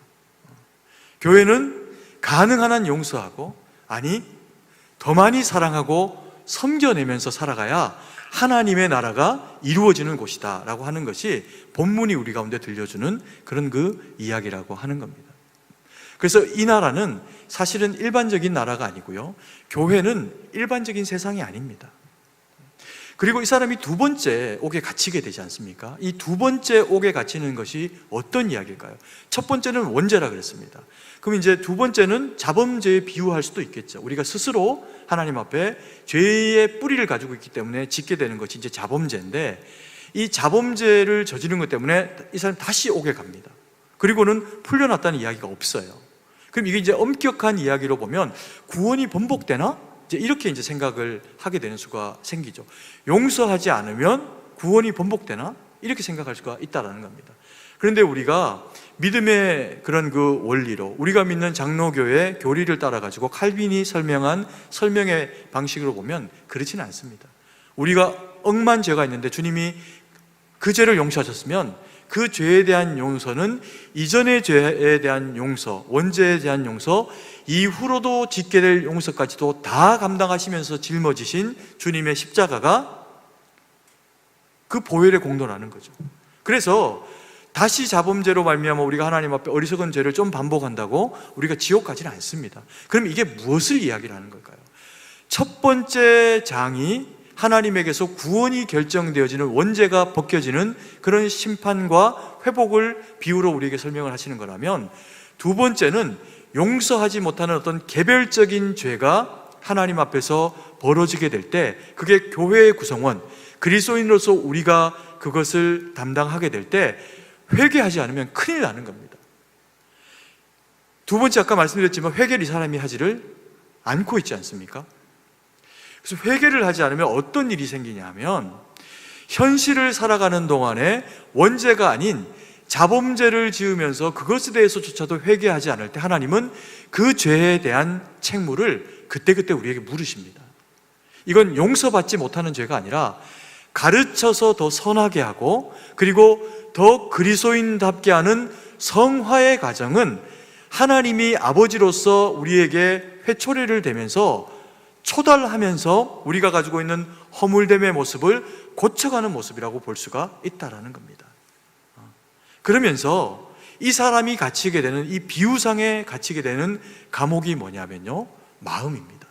교회는 가능한 한 용서하고, 아니 더 많이 사랑하고 섬겨내면서 살아가야 하나님의 나라가 이루어지는 곳이다 라고 하는 것이 본문이 우리 가운데 들려주는 그런 그 이야기라고 하는 겁니다. 그래서 이 나라는 사실은 일반적인 나라가 아니고요, 교회는 일반적인 세상이 아닙니다. 그리고 이 사람이 두 번째 옥에 갇히게 되지 않습니까? 이 두 번째 옥에 갇히는 것이 어떤 이야기일까요? 첫 번째는 원죄라 그랬습니다. 그럼 이제 두 번째는 자범죄에 비유할 수도 있겠죠. 우리가 스스로 하나님 앞에 죄의 뿌리를 가지고 있기 때문에 짓게 되는 것이 이제 자범죄인데, 이 자범죄를 저지른 것 때문에 이 사람 다시 옥에 갑니다. 그리고는 풀려났다는 이야기가 없어요. 그럼 이게 이제 엄격한 이야기로 보면 구원이 번복되나? 이제 이렇게 이제 생각을 하게 되는 수가 생기죠. 용서하지 않으면 구원이 번복되나? 이렇게 생각할 수가 있다라는 겁니다. 그런데 우리가 믿음의 그런 그 원리로, 우리가 믿는 장로교의 교리를 따라가지고 칼빈이 설명한 설명의 방식으로 보면 그렇지는 않습니다. 우리가 억만 죄가 있는데 주님이 그 죄를 용서하셨으면 그 죄에 대한 용서는 이전의 죄에 대한 용서, 원죄에 대한 용서, 이후로도 짓게 될 용서까지도 다 감당하시면서 짊어지신 주님의 십자가가 그 보혈의 공로라는 거죠. 그래서 다시 자범죄로 말미암아 우리가 하나님 앞에 어리석은 죄를 좀 반복한다고 우리가 지옥 가지는 않습니다. 그럼 이게 무엇을 이야기를 하는 걸까요? 첫 번째 장이 하나님에게서 구원이 결정되어지는, 원죄가 벗겨지는 그런 심판과 회복을 비유로 우리에게 설명을 하시는 거라면, 두 번째는 용서하지 못하는 어떤 개별적인 죄가 하나님 앞에서 벌어지게 될 때, 그게 교회의 구성원, 그리스도인으로서 우리가 그것을 담당하게 될 때 회개하지 않으면 큰일 나는 겁니다. 두 번째, 아까 말씀드렸지만 회개를 이 사람이 하지를 않고 있지 않습니까? 그래서 회개를 하지 않으면 어떤 일이 생기냐 하면, 현실을 살아가는 동안에 원죄가 아닌 자범죄를 지으면서 그것에 대해서조차도 회개하지 않을 때 하나님은 그 죄에 대한 책무를 그때그때 우리에게 물으십니다. 이건 용서받지 못하는 죄가 아니라 가르쳐서 더 선하게 하고, 그리고 더 그리스도인답게 하는 성화의 과정은 하나님이 아버지로서 우리에게 회초리를 대면서 초달하면서 우리가 가지고 있는 허물됨의 모습을 고쳐가는 모습이라고 볼 수가 있다라는 겁니다. 그러면서 이 사람이 갇히게 되는, 이 비유상에 갇히게 되는 감옥이 뭐냐면요, 마음입니다.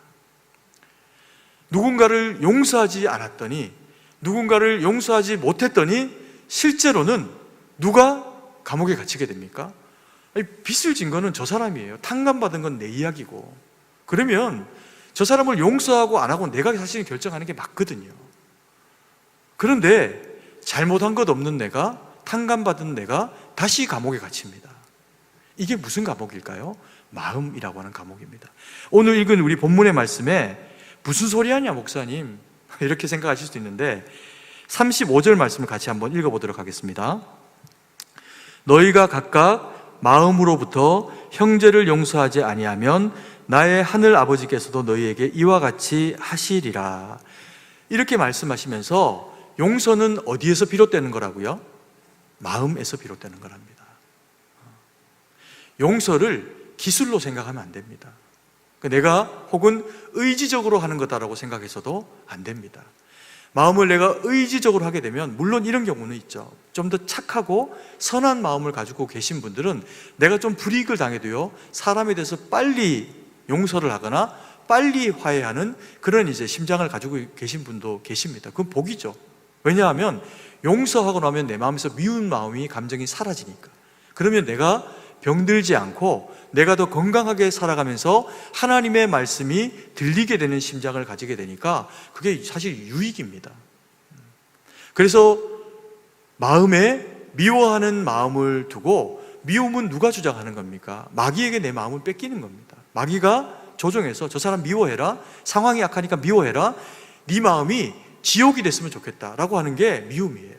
누군가를 용서하지 않았더니 누군가를 용서하지 못했더니 실제로는 누가 감옥에 갇히게 됩니까? 아니, 빚을 진 거는 저 사람이에요. 탕감받은 건 내 이야기고. 그러면 저 사람을 용서하고 안 하고 내가 사실 결정하는 게 맞거든요. 그런데 잘못한 것 없는 내가, 탕감받은 내가 다시 감옥에 갇힙니다. 이게 무슨 감옥일까요? 마음이라고 하는 감옥입니다. 오늘 읽은 우리 본문의 말씀에 무슨 소리 하냐 목사님, 이렇게 생각하실 수도 있는데 35절 말씀을 같이 한번 읽어보도록 하겠습니다. 너희가 각각 마음으로부터 형제를 용서하지 아니하면 나의 하늘 아버지께서도 너희에게 이와 같이 하시리라. 이렇게 말씀하시면서 용서는 어디에서 비롯되는 거라고요? 마음에서 비롯되는 거랍니다. 용서를 기술로 생각하면 안 됩니다. 내가 혹은 의지적으로 하는 거다라고 생각해서도 안 됩니다. 마음을 내가 의지적으로 하게 되면, 물론 이런 경우는 있죠. 좀 더 착하고 선한 마음을 가지고 계신 분들은 내가 좀 불이익을 당해도요, 사람에 대해서 빨리 용서를 하거나 빨리 화해하는 그런 이제 심장을 가지고 계신 분도 계십니다. 그건 복이죠. 왜냐하면 용서하고 나면 내 마음에서 미운 마음이, 감정이 사라지니까. 그러면 내가 병들지 않고 내가 더 건강하게 살아가면서 하나님의 말씀이 들리게 되는 심장을 가지게 되니까 그게 사실 유익입니다. 그래서 마음에 미워하는 마음을 두고, 미움은 누가 주장하는 겁니까? 마귀에게 내 마음을 뺏기는 겁니다. 마귀가 조종해서 저 사람 미워해라, 상황이 약하니까 미워해라, 네 마음이 지옥이 됐으면 좋겠다라고 하는 게 미움이에요.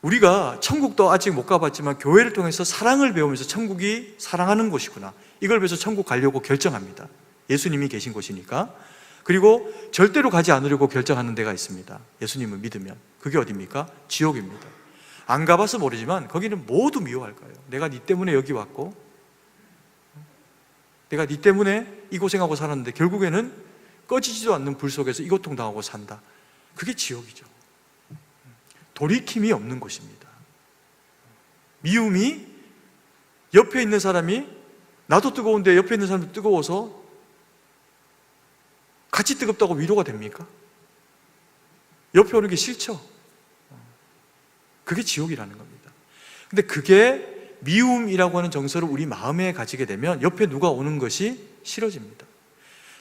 우리가 천국도 아직 못 가봤지만 교회를 통해서 사랑을 배우면서 천국이 사랑하는 곳이구나, 이걸 배워서 천국 가려고 결정합니다. 예수님이 계신 곳이니까. 그리고 절대로 가지 않으려고 결정하는 데가 있습니다. 예수님을 믿으면. 그게 어디입니까? 지옥입니다. 안 가봐서 모르지만 거기는 모두 미워할 거예요. 내가 네 때문에 여기 왔고, 내가 네 때문에 이 고생하고 살았는데 결국에는 꺼지지도 않는 불 속에서 이 고통당하고 산다. 그게 지옥이죠. 돌이킴이 없는 곳입니다. 미움이, 옆에 있는 사람이, 나도 뜨거운데 옆에 있는 사람도 뜨거워서 같이 뜨겁다고 위로가 됩니까? 옆에 오는 게 싫죠? 그게 지옥이라는 겁니다. 근데 그게 미움이라고 하는 정서를 우리 마음에 가지게 되면 옆에 누가 오는 것이 싫어집니다.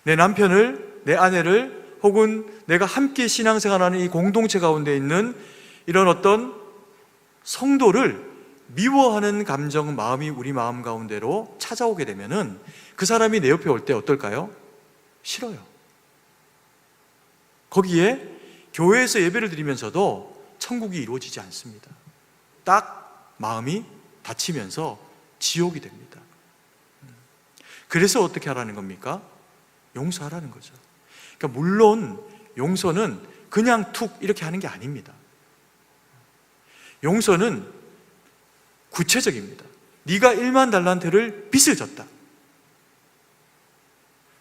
내 남편을, 내 아내를, 혹은 내가 함께 신앙생활하는 이 공동체 가운데 있는 이런 어떤 성도를 미워하는 감정, 마음이 우리 마음 가운데로 찾아오게 되면은 그 사람이 내 옆에 올 때 어떨까요? 싫어요. 거기에 교회에서 예배를 드리면서도 천국이 이루어지지 않습니다. 딱 마음이 닫히면서 지옥이 됩니다. 그래서 어떻게 하라는 겁니까? 용서하라는 거죠. 그러니까 물론 용서는 그냥 툭 이렇게 하는 게 아닙니다. 용서는 구체적입니다. 네가 1만 달란트를 빚을 졌다.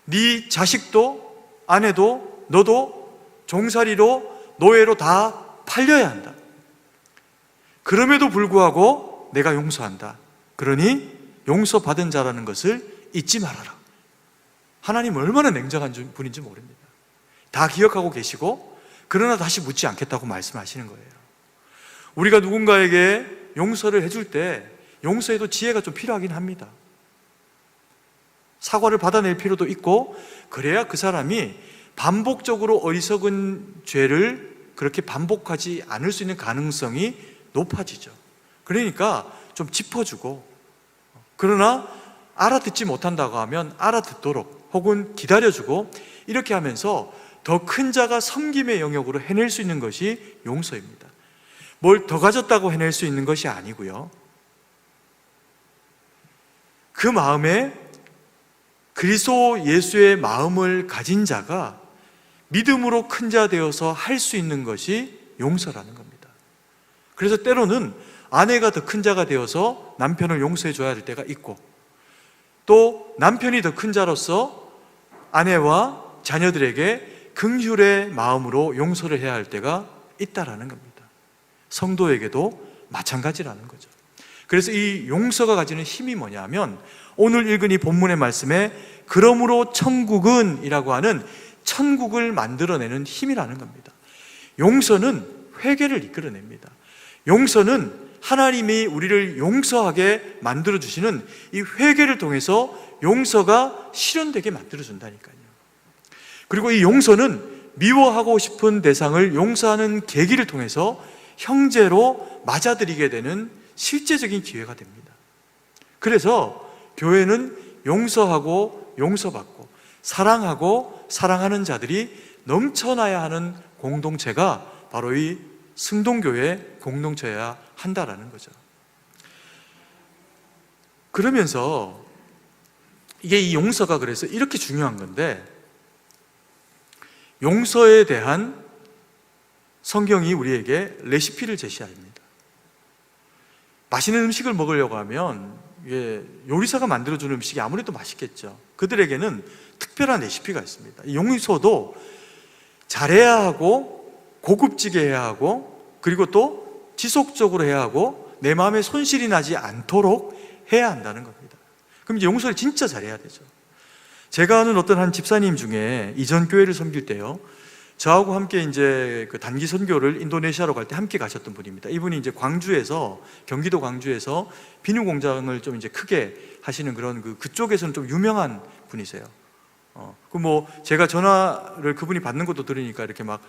네 자식도, 아내도, 너도 종살이로, 노예로 다 팔려야 한다. 그럼에도 불구하고 내가 용서한다. 그러니 용서받은 자라는 것을 잊지 말아라. 하나님 얼마나 냉정한 분인지 모릅니다. 다 기억하고 계시고, 그러나 다시 묻지 않겠다고 말씀하시는 거예요. 우리가 누군가에게 용서를 해줄 때 용서에도 지혜가 좀 필요하긴 합니다. 사과를 받아낼 필요도 있고, 그래야 그 사람이 반복적으로 어리석은 죄를 그렇게 반복하지 않을 수 있는 가능성이 높아지죠. 그러니까 좀 짚어주고, 그러나 알아듣지 못한다고 하면 알아듣도록 혹은 기다려주고, 이렇게 하면서 더 큰 자가 섬김의 영역으로 해낼 수 있는 것이 용서입니다. 뭘 더 가졌다고 해낼 수 있는 것이 아니고요, 그 마음에 그리스도 예수의 마음을 가진 자가 믿음으로 큰 자 되어서 할 수 있는 것이 용서라는 겁니다. 그래서 때로는 아내가 더 큰 자가 되어서 남편을 용서해 줘야 할 때가 있고, 또 남편이 더 큰 자로서 아내와 자녀들에게 긍휼의 마음으로 용서를 해야 할 때가 있다라는 겁니다. 성도에게도 마찬가지라는 거죠. 그래서 이 용서가 가지는 힘이 뭐냐면, 오늘 읽은 이 본문의 말씀에 그러므로 천국은 이라고 하는 천국을 만들어내는 힘이라는 겁니다. 용서는 회개를 이끌어냅니다. 용서는 하나님이 우리를 용서하게 만들어주시는 이 회개를 통해서 용서가 실현되게 만들어준다니까요. 그리고 이 용서는 미워하고 싶은 대상을 용서하는 계기를 통해서 형제로 맞아들이게 되는 실제적인 기회가 됩니다. 그래서 교회는 용서하고 용서받고 사랑하고 사랑하는 자들이 넘쳐나야 하는 공동체가 바로 이 승동교회 공동체여야 한다라는 거죠. 그러면서 이게 이 용서가 그래서 이렇게 중요한 건데, 용서에 대한 성경이 우리에게 레시피를 제시합니다. 맛있는 음식을 먹으려고 하면 요리사가 만들어주는 음식이 아무래도 맛있겠죠. 그들에게는 특별한 레시피가 있습니다. 이 용서도 잘해야 하고 고급지게 해야 하고 그리고 또 지속적으로 해야 하고 내 마음에 손실이 나지 않도록 해야 한다는 겁니다. 그럼 이제 용서를 진짜 잘해야 되죠. 제가 아는 어떤 한 집사님 중에 이전 교회를 섬길 때요, 저하고 함께 이제 그 단기 선교를 인도네시아로 갈 때 함께 가셨던 분입니다. 이분이 이제 경기도 광주에서 비누 공장을 좀 이제 크게 하시는 그런 그쪽에서는 좀 유명한 분이세요. 제가 전화를 그분이 받는 것도 들으니까 이렇게 막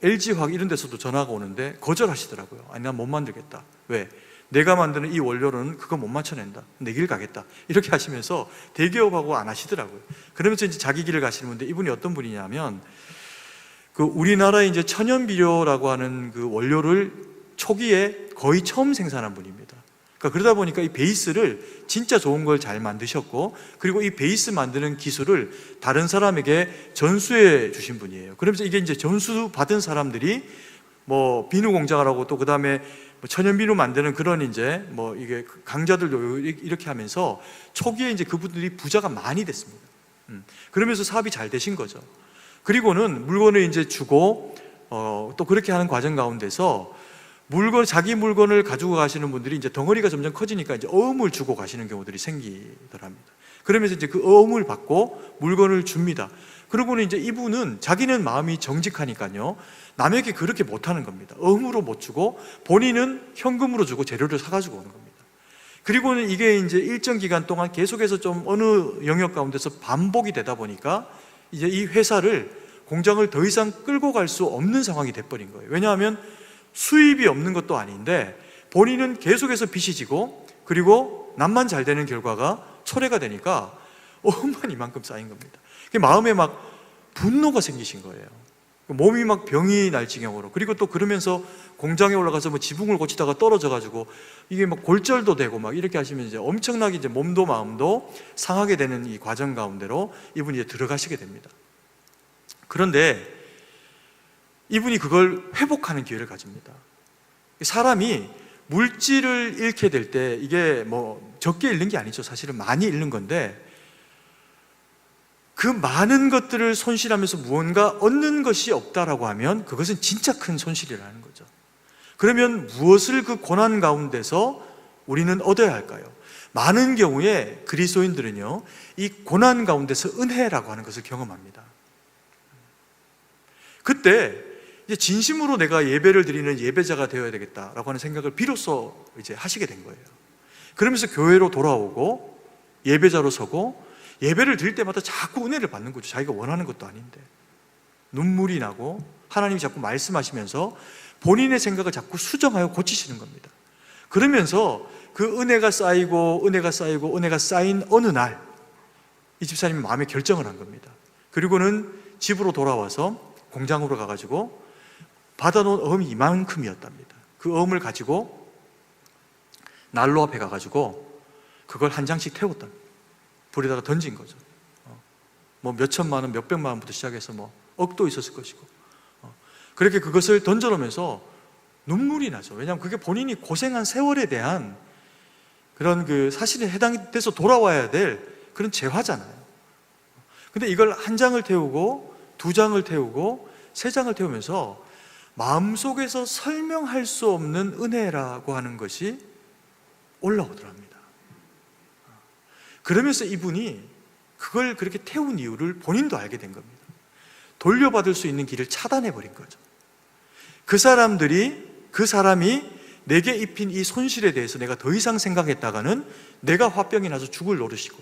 LG화학 이런 데서도 전화가 오는데 거절하시더라고요. 아니, 난 못 만들겠다. 왜? 내가 만드는 이 원료로는 그거 못 맞춰낸다. 내 길 가겠다. 이렇게 하시면서 대기업하고 안 하시더라고요. 그러면서 이제 자기 길을 가시는 분인데, 이분이 어떤 분이냐면 우리나라의 이제 천연비료라고 하는 그 원료를 초기에 거의 처음 생산한 분입니다. 그러다 보니까 이 베이스를 진짜 좋은 걸 잘 만드셨고, 그리고 이 베이스 만드는 기술을 다른 사람에게 전수해 주신 분이에요. 그러면서 이게 이제 전수 받은 사람들이 비누 공장을 하고 또 그다음에 천연비누 만드는 그런 이제 이게 강자들도 이렇게 하면서 초기에 이제 그분들이 부자가 많이 됐습니다. 그러면서 사업이 잘 되신 거죠. 그리고는 물건을 이제 주고 또 그렇게 하는 과정 가운데서 자기 물건을 가지고 가시는 분들이 이제 덩어리가 점점 커지니까 이제 어음을 주고 가시는 경우들이 생기더랍니다. 그러면서 이제 그 어음을 받고 물건을 줍니다. 그러고는 이제 이분은 자기는 마음이 정직하니까요, 남에게 그렇게 못하는 겁니다. 어음으로 못 주고 본인은 현금으로 주고 재료를 사가지고 오는 겁니다. 그리고는 이게 이제 일정 기간 동안 계속해서 좀 어느 영역 가운데서 반복이 되다 보니까 이제 이 공장을 더 이상 끌고 갈 수 없는 상황이 돼버린 거예요. 왜냐하면 수입이 없는 것도 아닌데 본인은 계속해서 빚이 지고, 그리고 남만 잘 되는 결과가 초래가 되니까 어음만 이만큼 쌓인 겁니다. 마음에 막 분노가 생기신 거예요. 몸이 막 병이 날 지경으로. 그리고 또 그러면서 공장에 올라가서 지붕을 고치다가 떨어져가지고 이게 막 골절도 되고 막 이렇게 하시면 이제 엄청나게 이제 몸도 마음도 상하게 되는 이 과정 가운데로 이분이 이제 들어가시게 됩니다. 그런데 이분이 그걸 회복하는 기회를 가집니다. 사람이 물질을 잃게 될 때 이게 적게 잃는 게 아니죠. 사실은 많이 잃는 건데, 그 많은 것들을 손실하면서 무언가 얻는 것이 없다라고 하면 그것은 진짜 큰 손실이라는 거죠. 그러면 무엇을 그 고난 가운데서 우리는 얻어야 할까요? 많은 경우에 그리스도인들은요, 이 고난 가운데서 은혜라고 하는 것을 경험합니다. 그때 이제 진심으로 내가 예배를 드리는 예배자가 되어야 되겠다라고 하는 생각을 비로소 이제 하시게 된 거예요. 그러면서 교회로 돌아오고 예배자로 서고 예배를 드릴 때마다 자꾸 은혜를 받는 거죠. 자기가 원하는 것도 아닌데 눈물이 나고 하나님이 자꾸 말씀하시면서 본인의 생각을 자꾸 수정하여 고치시는 겁니다. 그러면서 그 은혜가 쌓이고 은혜가 쌓이고 은혜가 쌓인 어느 날 이 집사님이 마음에 결정을 한 겁니다. 그리고는 집으로 돌아와서 공장으로 가가지고 받아놓은 어음이 이만큼이었답니다. 그 어음을 가지고 난로 앞에 가가지고 그걸 한 장씩 태웠답니다. 불에다가 던진 거죠. 몇 천만 원, 몇 백만 원부터 시작해서 억도 있었을 것이고, 그렇게 그것을 던져놓으면서 눈물이 나죠. 왜냐하면 그게 본인이 고생한 세월에 대한 그런 사실에 해당돼서 돌아와야 될 그런 재화잖아요. 근데 이걸 한 장을 태우고 두 장을 태우고 세 장을 태우면서 마음속에서 설명할 수 없는 은혜라고 하는 것이 올라오더랍니다. 그러면서 이분이 그걸 그렇게 태운 이유를 본인도 알게 된 겁니다. 돌려받을 수 있는 길을 차단해 버린 거죠. 그 사람이 내게 입힌 이 손실에 대해서 내가 더 이상 생각했다가는 내가 화병이 나서 죽을 노릇이고,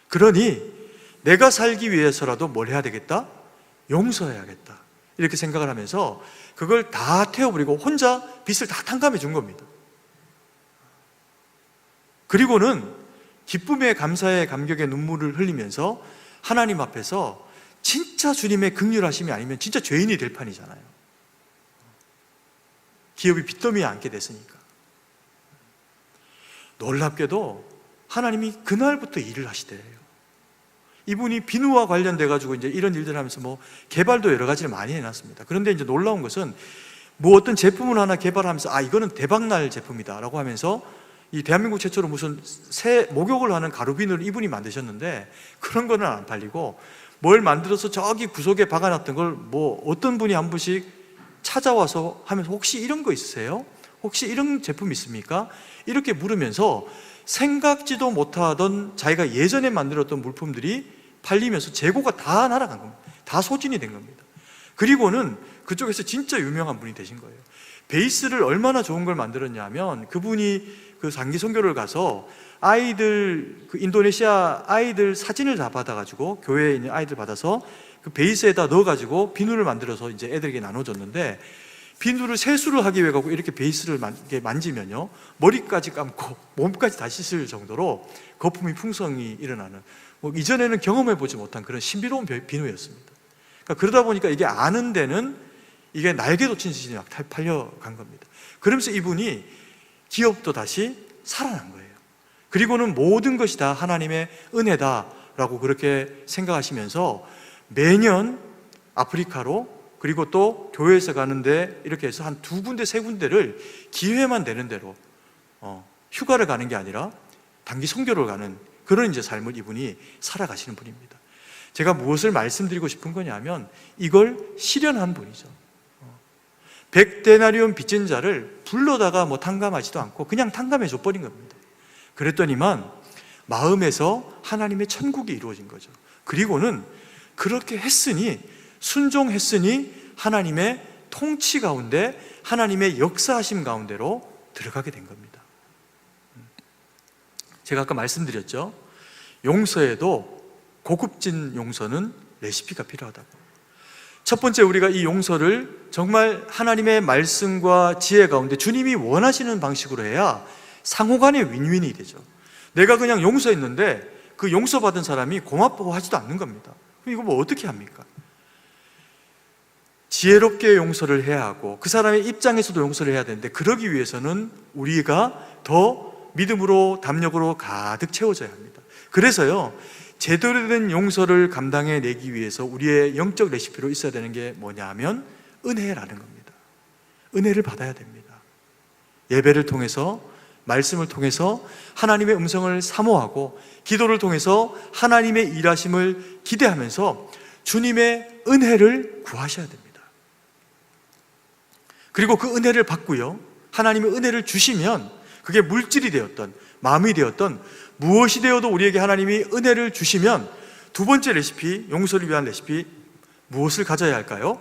그러니 내가 살기 위해서라도 뭘 해야 되겠다? 용서해야겠다. 이렇게 생각을 하면서 그걸 다 태워버리고 혼자 빚을 다 탕감해 준 겁니다. 그리고는 기쁨의 감사의 감격의 눈물을 흘리면서 하나님 앞에서 진짜 주님의 긍휼하심이 아니면 진짜 죄인이 될 판이잖아요. 기업이 빚더미에 앉게 됐으니까. 놀랍게도 하나님이 그날부터 일을 하시더래요. 이분이 비누와 관련돼 가지고 이제 이런 일들 하면서 뭐 개발도 여러 가지를 많이 해놨습니다. 그런데 이제 놀라운 것은 뭐 어떤 제품을 하나 개발하면서 이거는 대박날 제품이다라고 하면서 이 대한민국 최초로 무슨 새 목욕을 하는 가루비누를 이분이 만드셨는데 그런 거는 안 팔리고, 뭘 만들어서 저기 구석에 박아놨던 걸 뭐 어떤 분이 한 분씩 찾아와서 하면서 혹시 이런 거 있으세요? 혹시 이런 제품 있습니까? 이렇게 물으면서 생각지도 못하던 자기가 예전에 만들었던 물품들이 팔리면서 재고가 다 날아간 겁니다. 다 소진이 된 겁니다. 그리고는 그쪽에서 진짜 유명한 분이 되신 거예요. 베이스를 얼마나 좋은 걸 만들었냐 하면, 그분이 그 장기 선교를 가서 아이들, 그 인도네시아 아이들 사진을 다 받아가지고, 교회에 있는 아이들 받아서 그 베이스에다 넣어가지고 비누를 만들어서 이제 애들에게 나눠줬는데, 비누를 세수를 하기 위해 갖고 이렇게 베이스를 만지면요, 머리까지 감고 몸까지 다 씻을 정도로 거품이 풍성이 일어나는, 뭐 이전에는 경험해 보지 못한 그런 신비로운 비누였습니다. 그러니까 그러다 보니까 이게 아는 데는 이게 날개 돋친 듯이 막 팔려간 겁니다. 그러면서 이분이 기업도 다시 살아난 거예요. 그리고는 모든 것이 다 하나님의 은혜다라고 그렇게 생각하시면서 매년 아프리카로, 그리고 또 교회에서 가는데 이렇게 해서 한 2군데 3군데를 기회만 되는 대로 휴가를 가는 게 아니라 단기 선교를 가는 그런 이제 삶을 이분이 살아가시는 분입니다. 제가 무엇을 말씀드리고 싶은 거냐면 이걸 실현한 분이죠. 100데나리온 빚진 자를 불러다가 뭐 탕감하지도 않고 그냥 탕감해 줘버린 겁니다. 그랬더니만 마음에서 하나님의 천국이 이루어진 거죠. 그리고는 그렇게 했으니, 순종했으니 하나님의 통치 가운데, 하나님의 역사하심 가운데로 들어가게 된 겁니다. 제가 아까 말씀드렸죠. 용서에도 고급진 용서는 레시피가 필요하다고. 첫 번째, 우리가 이 용서를 정말 하나님의 말씀과 지혜 가운데 주님이 원하시는 방식으로 해야 상호간의 윈윈이 되죠. 내가 그냥 용서했는데 그 용서받은 사람이 고맙다고 하지도 않는 겁니다. 그럼 이거 뭐 어떻게 합니까? 지혜롭게 용서를 해야 하고 그 사람의 입장에서도 용서를 해야 되는데, 그러기 위해서는 우리가 더 믿음으로 담력으로 가득 채워져야 합니다. 그래서요, 제대로 된 용서를 감당해내기 위해서 우리의 영적 레시피로 있어야 되는 게 뭐냐 하면 은혜라는 겁니다. 은혜를 받아야 됩니다. 예배를 통해서, 말씀을 통해서 하나님의 음성을 사모하고, 기도를 통해서 하나님의 일하심을 기대하면서 주님의 은혜를 구하셔야 됩니다. 그리고 그 은혜를 받고요, 하나님의 은혜를 주시면 그게 물질이 되었던 마음이 되었던 무엇이 되어도 우리에게 하나님이 은혜를 주시면 두 번째 레시피, 용서를 위한 레시피, 무엇을 가져야 할까요?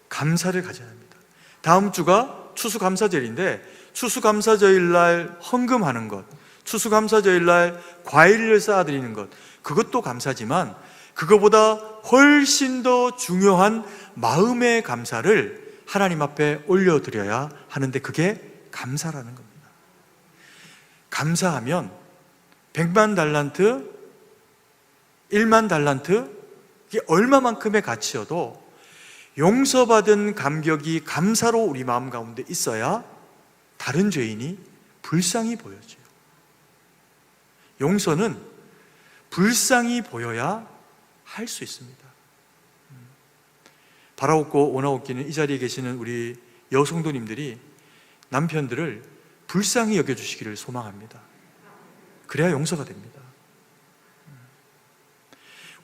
감사를 가져야 합니다. 다음 주가 추수감사절인데 추수감사절날 헌금하는 것, 추수감사절날 과일을 쌓아드리는 것, 그것도 감사지만 그거보다 훨씬 더 중요한 마음의 감사를 하나님 앞에 올려드려야 하는데, 그게 감사라는 겁니다. 감사하면 100만 달란트, 1만 달란트, 이게 얼마만큼의 가치여도 용서받은 감격이 감사로 우리 마음 가운데 있어야 다른 죄인이 불쌍히 보여져요. 용서는 불쌍히 보여야 할 수 있습니다. 바라옵고 원하옵기는 이 자리에 계시는 우리 여성도님들이 남편들을 불쌍히 여겨주시기를 소망합니다. 그래야 용서가 됩니다.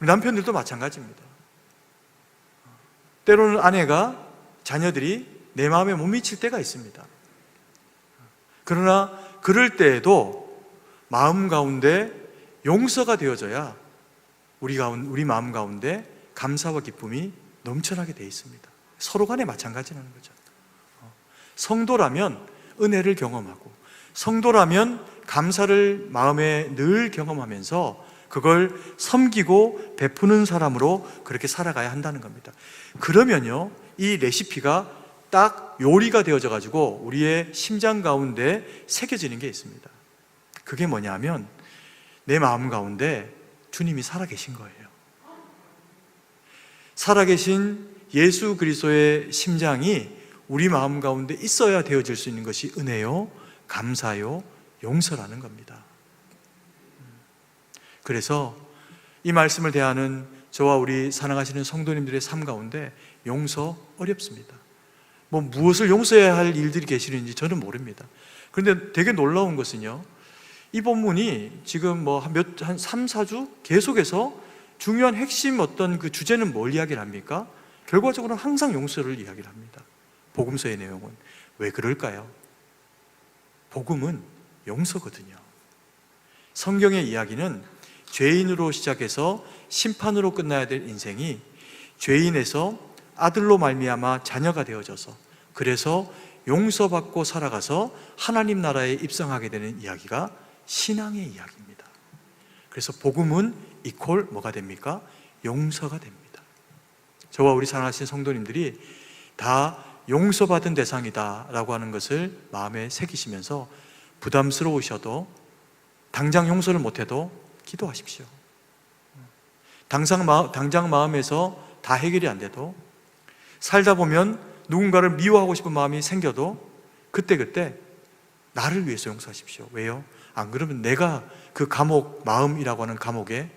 우리 남편들도 마찬가지입니다. 때로는 아내가, 자녀들이 내 마음에 못 미칠 때가 있습니다. 그러나 그럴 때에도 마음 가운데 용서가 되어져야 우리 마음 가운데 감사와 기쁨이 넘쳐나게 되어 있습니다. 서로 간에 마찬가지라는 거죠. 성도라면 은혜를 경험하고, 성도라면 감사를 마음에 늘 경험하면서 그걸 섬기고 베푸는 사람으로 그렇게 살아가야 한다는 겁니다. 그러면요, 이 레시피가 딱 요리가 되어져 가지고 우리의 심장 가운데 새겨지는 게 있습니다. 그게 뭐냐면 내 마음 가운데 주님이 살아계신 거예요. 살아계신 예수 그리스도의 심장이 우리 마음 가운데 있어야 되어질 수 있는 것이 은혜요, 감사요, 용서라는 겁니다. 그래서 이 말씀을 대하는 저와 우리 사랑하시는 성도님들의 삶 가운데 용서 어렵습니다. 무엇을 용서해야 할 일들이 계시는지 저는 모릅니다. 그런데 되게 놀라운 것은요, 이 본문이 지금 한 3, 4주 계속해서 중요한 핵심 어떤 그 주제는 뭘 이야기를 합니까? 결과적으로는 항상 용서를 이야기를 합니다. 복음서의 내용은. 왜 그럴까요? 복음은 용서거든요. 성경의 이야기는 죄인으로 시작해서 심판으로 끝나야 될 인생이 죄인에서 아들로 말미암아 자녀가 되어져서, 그래서 용서받고 살아가서 하나님 나라에 입성하게 되는 이야기가 신앙의 이야기입니다. 그래서 복음은 이퀄 뭐가 됩니까? 용서가 됩니다. 저와 우리 사랑하신 성도님들이 다 용서받은 대상이다 라고 하는 것을 마음에 새기시면서 부담스러우셔도, 당장 용서를 못해도 기도하십시오. 당장 마음에서 다 해결이 안 돼도, 살다 보면 누군가를 미워하고 싶은 마음이 생겨도 그때 나를 위해서 용서하십시오. 왜요? 안 그러면 내가 그 감옥, 마음이라고 하는 감옥에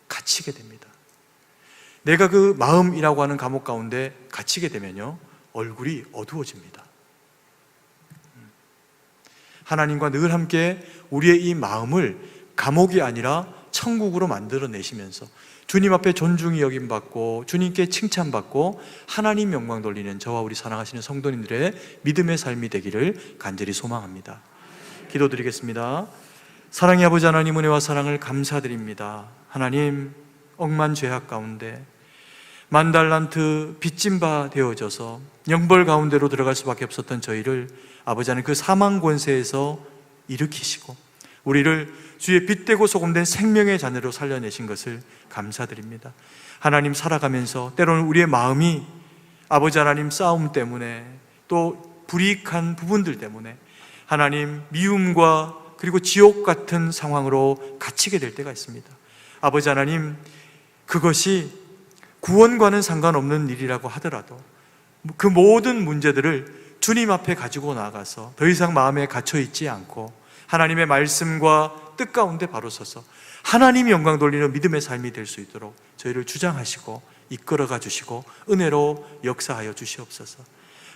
갇히게 됩니다. 내가 그 마음이라고 하는 감옥 가운데 갇히게 되면요, 얼굴이 어두워집니다. 하나님과 늘 함께 우리의 이 마음을 감옥이 아니라 천국으로 만들어내시면서 주님 앞에 존중이 여김받고 주님께 칭찬받고 하나님 영광 돌리는 저와 우리 사랑하시는 성도님들의 믿음의 삶이 되기를 간절히 소망합니다. 기도드리겠습니다. 사랑의 아버지 하나님, 은혜와 사랑을 감사드립니다. 하나님, 억만 죄악 가운데 만달란트 빚진 바 되어져서 영벌 가운데로 들어갈 수밖에 없었던 저희를 아버지 하나님 그 사망 권세에서 일으키시고 우리를 주의 빛되고 소금된 생명의 자녀로 살려내신 것을 감사드립니다. 하나님, 살아가면서 때로는 우리의 마음이 아버지 하나님 싸움 때문에, 또 불이익한 부분들 때문에 하나님 미움과 그리고 지옥 같은 상황으로 갇히게 될 때가 있습니다. 아버지 하나님, 그것이 구원과는 상관없는 일이라고 하더라도 그 모든 문제들을 주님 앞에 가지고 나가서 더 이상 마음에 갇혀있지 않고 하나님의 말씀과 뜻 가운데 바로 서서 하나님이 영광 돌리는 믿음의 삶이 될 수 있도록 저희를 주장하시고 이끌어가 주시고 은혜로 역사하여 주시옵소서.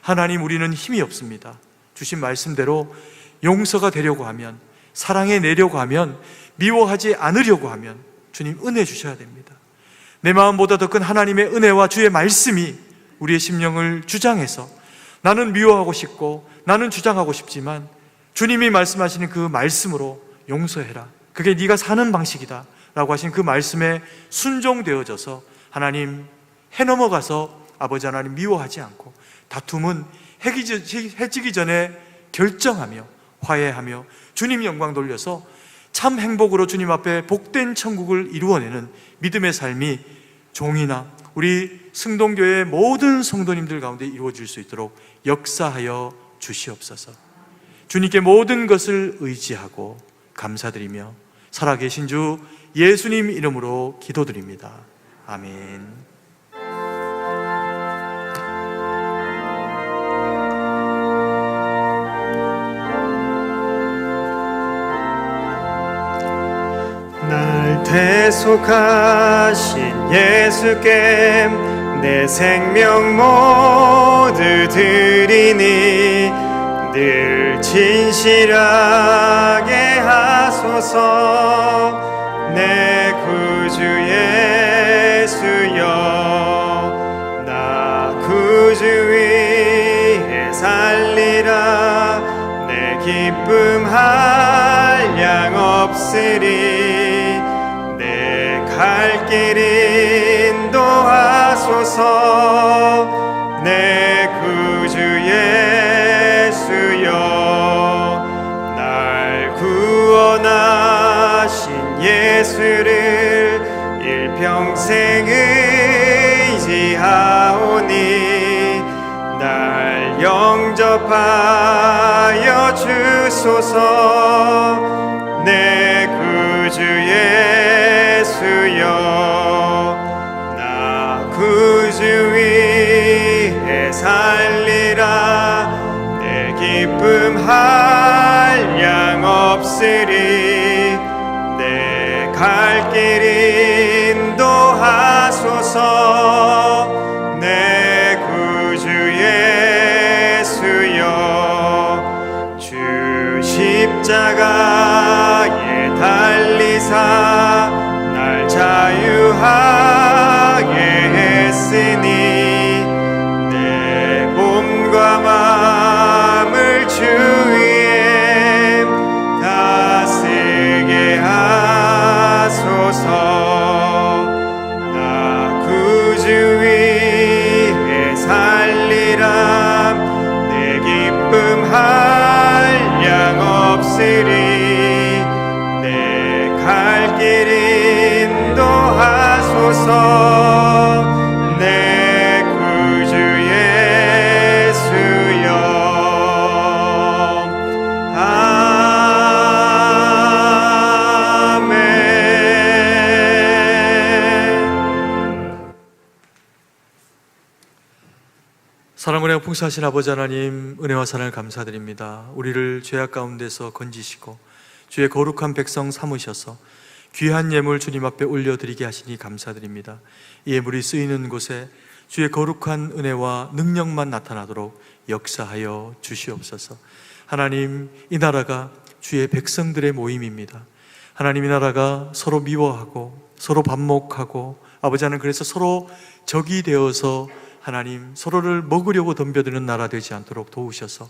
하나님, 우리는 힘이 없습니다. 주신 말씀대로 용서가 되려고 하면, 사랑해 내려고 하면, 미워하지 않으려고 하면 주님 은혜 주셔야 됩니다. 내 마음보다 더 큰 하나님의 은혜와 주의 말씀이 우리의 심령을 주장해서 나는 미워하고 싶고 나는 주장하고 싶지만 주님이 말씀하시는 그 말씀으로 용서해라, 그게 네가 사는 방식이다 라고 하신 그 말씀에 순종되어져서 하나님 해넘어가서 아버지 하나님 미워하지 않고 다툼은 해지기 전에 결정하며 화해하며 주님 영광 돌려서 참 행복으로 주님 앞에 복된 천국을 이루어내는 믿음의 삶이 종이나 우리 승동교회의 모든 성도님들 가운데 이루어질 수 있도록 역사하여 주시옵소서. 주님께 모든 것을 의지하고 감사드리며 살아계신 주 예수님 이름으로 기도드립니다. 아멘. 날 대속하신 예수께 내 생명 모두 드리니 늘 진실하게 하소서. 내 구주 예수여, 나 구주 위에 살리라. 내 기쁨 한량 없으리. 내 갈 길 인도하소서. 내 구주 예수 예수를 일평생 의지하오니 날 영접하여 주소서. 내 구주 예수여, 나 구주 위에 살리라. 내 기쁨 한량 없으리. 내 갈 길 인도하소서. 내 구주 예수여, 주 십자가에 달리사 날 자유하게 했으니 내 몸과 마음을 주 위에 다스게 하소서. 나 구주 위에 살리라. 내 기쁨 한량 없으리. 내 갈 길 인도하소서. 내 구주 예수여. 아멘. 사랑과 은혜가 풍성하신 아버지 하나님, 은혜와 사랑을 감사드립니다. 우리를 죄악 가운데서 건지시고 주의 거룩한 백성 삼으셔서 귀한 예물 주님 앞에 올려드리게 하시니 감사드립니다. 이 예물이 쓰이는 곳에 주의 거룩한 은혜와 능력만 나타나도록 역사하여 주시옵소서. 하나님, 이 나라가 주의 백성들의 모임입니다. 하나님, 이 나라가 서로 미워하고 서로 반목하고 아버지 하나님, 그래서 서로 적이 되어서 하나님 서로를 먹으려고 덤벼드는 나라 되지 않도록 도우셔서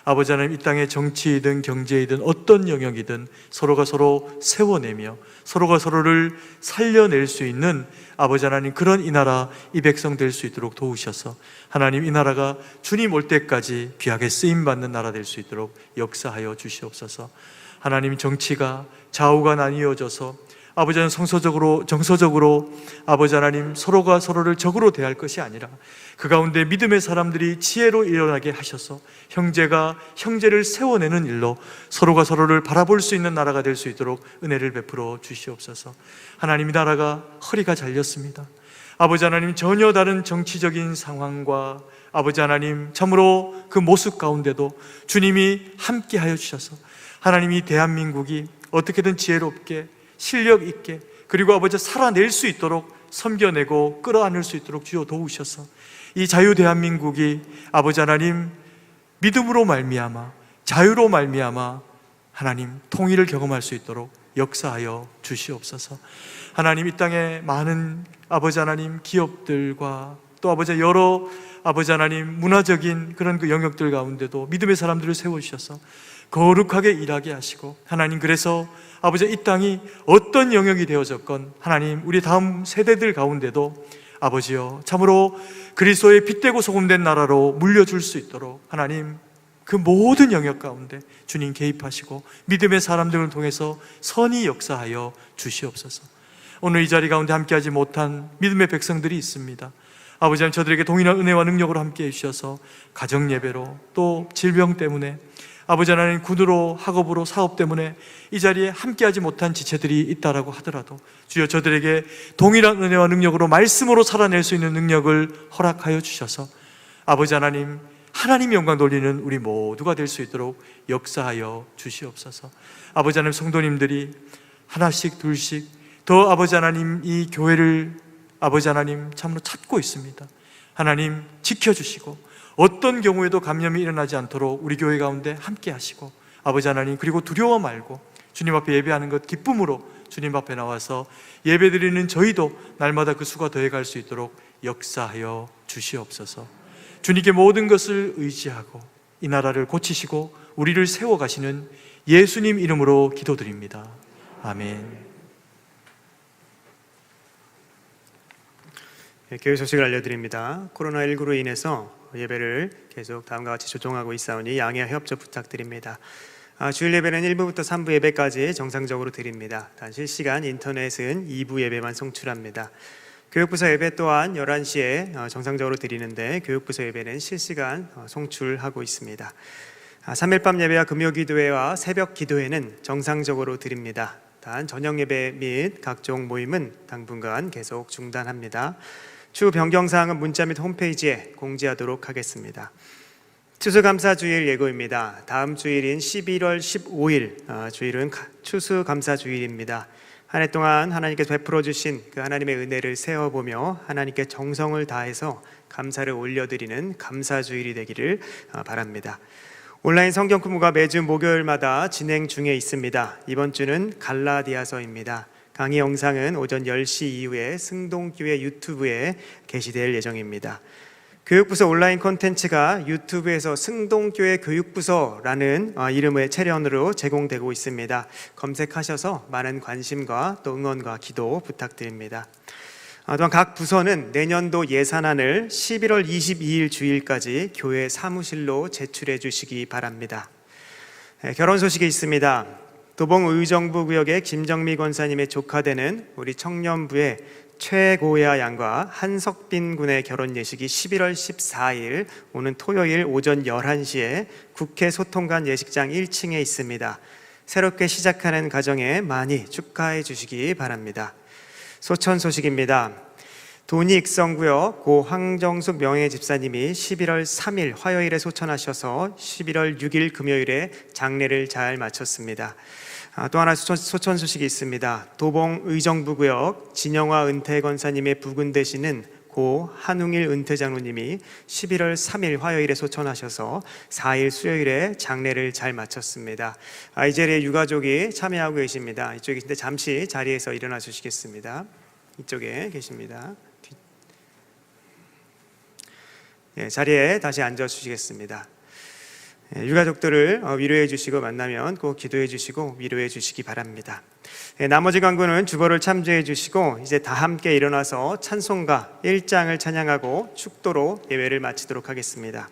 아버지 하나님, 이 땅의 정치이든 경제이든 어떤 영역이든 서로가 서로 세워내며 서로가 서로를 살려낼 수 있는 아버지 하나님, 그런 이 나라, 이 백성 될 수 있도록 도우셔서 하나님, 이 나라가 주님 올 때까지 귀하게 쓰임받는 나라 될 수 있도록 역사하여 주시옵소서. 하나님, 정치가 좌우가 나뉘어져서 아버지 하나님, 정서적으로 아버지 하나님 서로가 서로를 적으로 대할 것이 아니라 그 가운데 믿음의 사람들이 지혜로 일어나게 하셔서 형제가 형제를 세워내는 일로 서로가 서로를 바라볼 수 있는 나라가 될 수 있도록 은혜를 베풀어 주시옵소서. 하나님, 이 나라가 허리가 잘렸습니다. 아버지 하나님, 전혀 다른 정치적인 상황과 아버지 하나님 참으로 그 모습 가운데도 주님이 함께하여 주셔서 하나님, 이 대한민국이 어떻게든 지혜롭게 실력 있게 그리고 아버지 살아낼 수 있도록 섬겨내고 끌어안을 수 있도록 주여 도우셔서 이 자유 대한민국이 아버지 하나님 믿음으로 말미암아 자유로 말미암아 하나님 통일을 경험할 수 있도록 역사하여 주시옵소서. 하나님, 이 땅에 많은 아버지 하나님 기업들과 또 아버지 여러 아버지 하나님 문화적인 그런 그 영역들 가운데도 믿음의 사람들을 세우셔서 거룩하게 일하게 하시고 하나님, 그래서 아버지 이 땅이 어떤 영역이 되어졌건 하나님 우리 다음 세대들 가운데도 아버지여 참으로 그리스도의 빛되고 소금된 나라로 물려줄 수 있도록 하나님 그 모든 영역 가운데 주님 개입하시고 믿음의 사람들을 통해서 선히 역사하여 주시옵소서. 오늘 이 자리 가운데 함께하지 못한 믿음의 백성들이 있습니다. 아버지 하나님, 저들에게 동일한 은혜와 능력으로 함께해 주셔서 가정 예배로 또 질병 때문에 아버지 하나님 군으로 학업으로 사업 때문에 이 자리에 함께하지 못한 지체들이 있다라고 하더라도 주여 저들에게 동일한 은혜와 능력으로 말씀으로 살아낼 수 있는 능력을 허락하여 주셔서 아버지 하나님, 하나님 영광 돌리는 우리 모두가 될 수 있도록 역사하여 주시옵소서. 아버지 하나님, 성도님들이 하나씩 둘씩 더 아버지 하나님 이 교회를 아버지 하나님 참으로 찾고 있습니다. 하나님 지켜주시고 어떤 경우에도 감염이 일어나지 않도록 우리 교회 가운데 함께 하시고 아버지 하나님, 그리고 두려워 말고 주님 앞에 예배하는 것 기쁨으로 주님 앞에 나와서 예배드리는 저희도 날마다 그 수가 더해갈 수 있도록 역사하여 주시옵소서. 주님께 모든 것을 의지하고 이 나라를 고치시고 우리를 세워가시는 예수님 이름으로 기도드립니다. 아멘. 교회 소식을 알려드립니다. 코로나19로 인해서 예배를 계속 다음과 같이 조정하고 있사오니 양해 협조 부탁드립니다. 주일 예배는 1부부터 3부 예배까지 정상적으로 드립니다. 단 실시간 인터넷은 2부 예배만 송출합니다. 교육부서 예배 또한 11시에 정상적으로 드리는데 교육부서 예배는 실시간 송출하고 있습니다. 3일 밤 예배와 금요 기도회와 새벽 기도회는 정상적으로 드립니다. 단 저녁 예배 및 각종 모임은 당분간 계속 중단합니다. 추후 변경사항은 문자 및 홈페이지에 공지하도록 하겠습니다. 추수감사주일 예고입니다. 다음 주일인 11월 15일 주일은 추수감사주일입니다. 한 해 동안 하나님께서 베풀어 주신 그 하나님의 은혜를 세어보며 하나님께 정성을 다해서 감사를 올려드리는 감사주일이 되기를 바랍니다. 온라인 성경 공부가 매주 목요일마다 진행 중에 있습니다. 이번 주는 갈라디아서입니다. 강의 영상은 오전 10시 이후에 승동교회 유튜브에 게시될 예정입니다. 교육부서 온라인 콘텐츠가 유튜브에서 승동교회 교육부서라는 이름의 체련으로 제공되고 있습니다. 검색하셔서 많은 관심과 또 응원과 기도 부탁드립니다. 또한 각 부서는 내년도 예산안을 11월 22일 주일까지 교회 사무실로 제출해 주시기 바랍니다. 결혼 소식이 있습니다. 도봉 의정부구역의 김정미 권사님의 조카되는 우리 청년부의 최고야 양과 한석빈 군의 결혼 예식이 11월 14일 오는 토요일 오전 11시에 국회 소통관 예식장 1층에 있습니다. 새롭게 시작하는 가정에 많이 축하해 주시기 바랍니다. 소천 소식입니다. 돈이익성구역 고 황정숙 명예집사님이 11월 3일 화요일에 소천하셔서 11월 6일 금요일에 장례를 잘 마쳤습니다. 또 하나 소천 소식이 있습니다. 도봉 의정부구역 진영화 은퇴권사님의 부근 되시는 고 한웅일 은퇴장로님이 11월 3일 화요일에 소천하셔서 4일 수요일에 장례를 잘 마쳤습니다. 이 자리에 유가족이 참여하고 계십니다. 이쪽에 계신데 잠시 자리에서 일어나 주시겠습니다. 이쪽에 계십니다. 자리에 다시 앉아 주시겠습니다. 유가족들을 위로해 주시고 만나면 꼭 기도해 주시고 위로해 주시기 바랍니다. 나머지 광고는 주보를 참조해 주시고 이제 다 함께 일어나서 찬송가 1장을 찬양하고 축도로 예배를 마치도록 하겠습니다.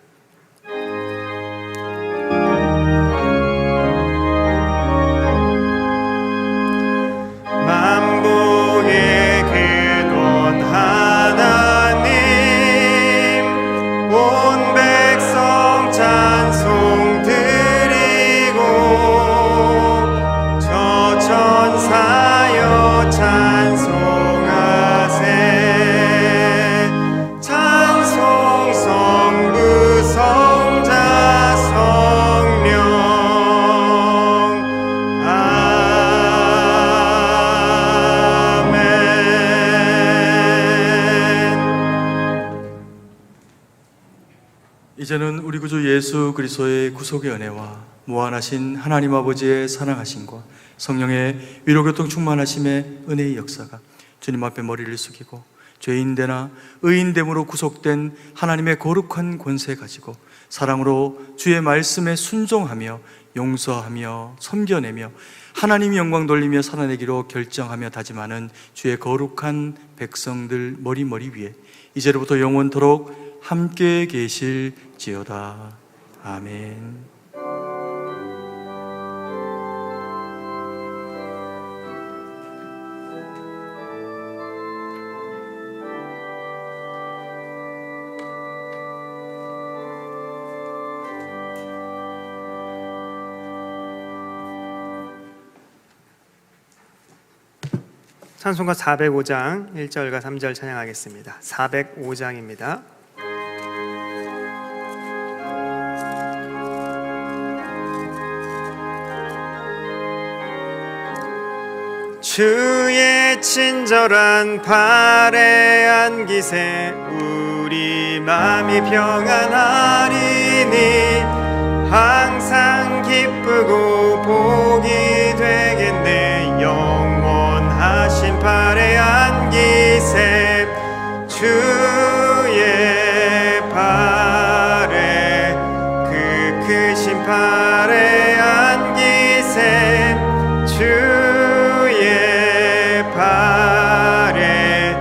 만복의 근원 하나님 온 백성 찬송 드리고 저 천사여 찬송하세 찬송 성부 성자 성령 이제는 우리 구주 예수 그리스도의 구속의 은혜와 무한하신 하나님 아버지의 사랑하심과 성령의 위로교통 충만하심의 은혜의 역사가 주님 앞에 머리를 숙이고 죄인되나 의인됨으로 구속된 하나님의 거룩한 권세 가지고 사랑으로 주의 말씀에 순종하며 용서하며 섬겨내며 하나님 영광 돌리며 살아내기로 결정하며 다짐하는 주의 거룩한 백성들 머리 위에 이제로부터 영원토록 함께 계실지어다. 아멘. 찬송가 405장 1절과 3절 찬양하겠습니다. 405장입니다. 주의 친절한 발에 안기세 우리 마음이 평안하리니 항상 기쁘고 복이 되겠네 영원하신 발에 안기세 주의 발에 그 크신 발에 안기세 주의 발에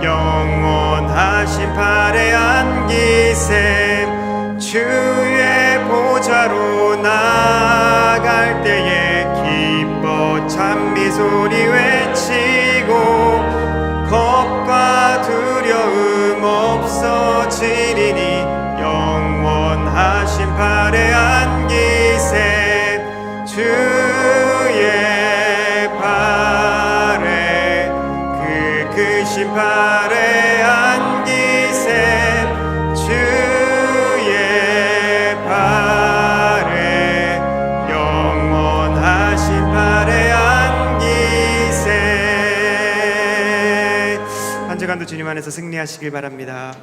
영원하신 발에 안기세 주의 보좌로 나아갈 소리 외치고 겁과 두려움 없어지리니 영원하신 팔에 안기세 주의 팔에 그 크신 팔에 안기세 주의 팔에 영원하신 팔에 안기세 한 주간도 주님 안에서 승리하시길 바랍니다.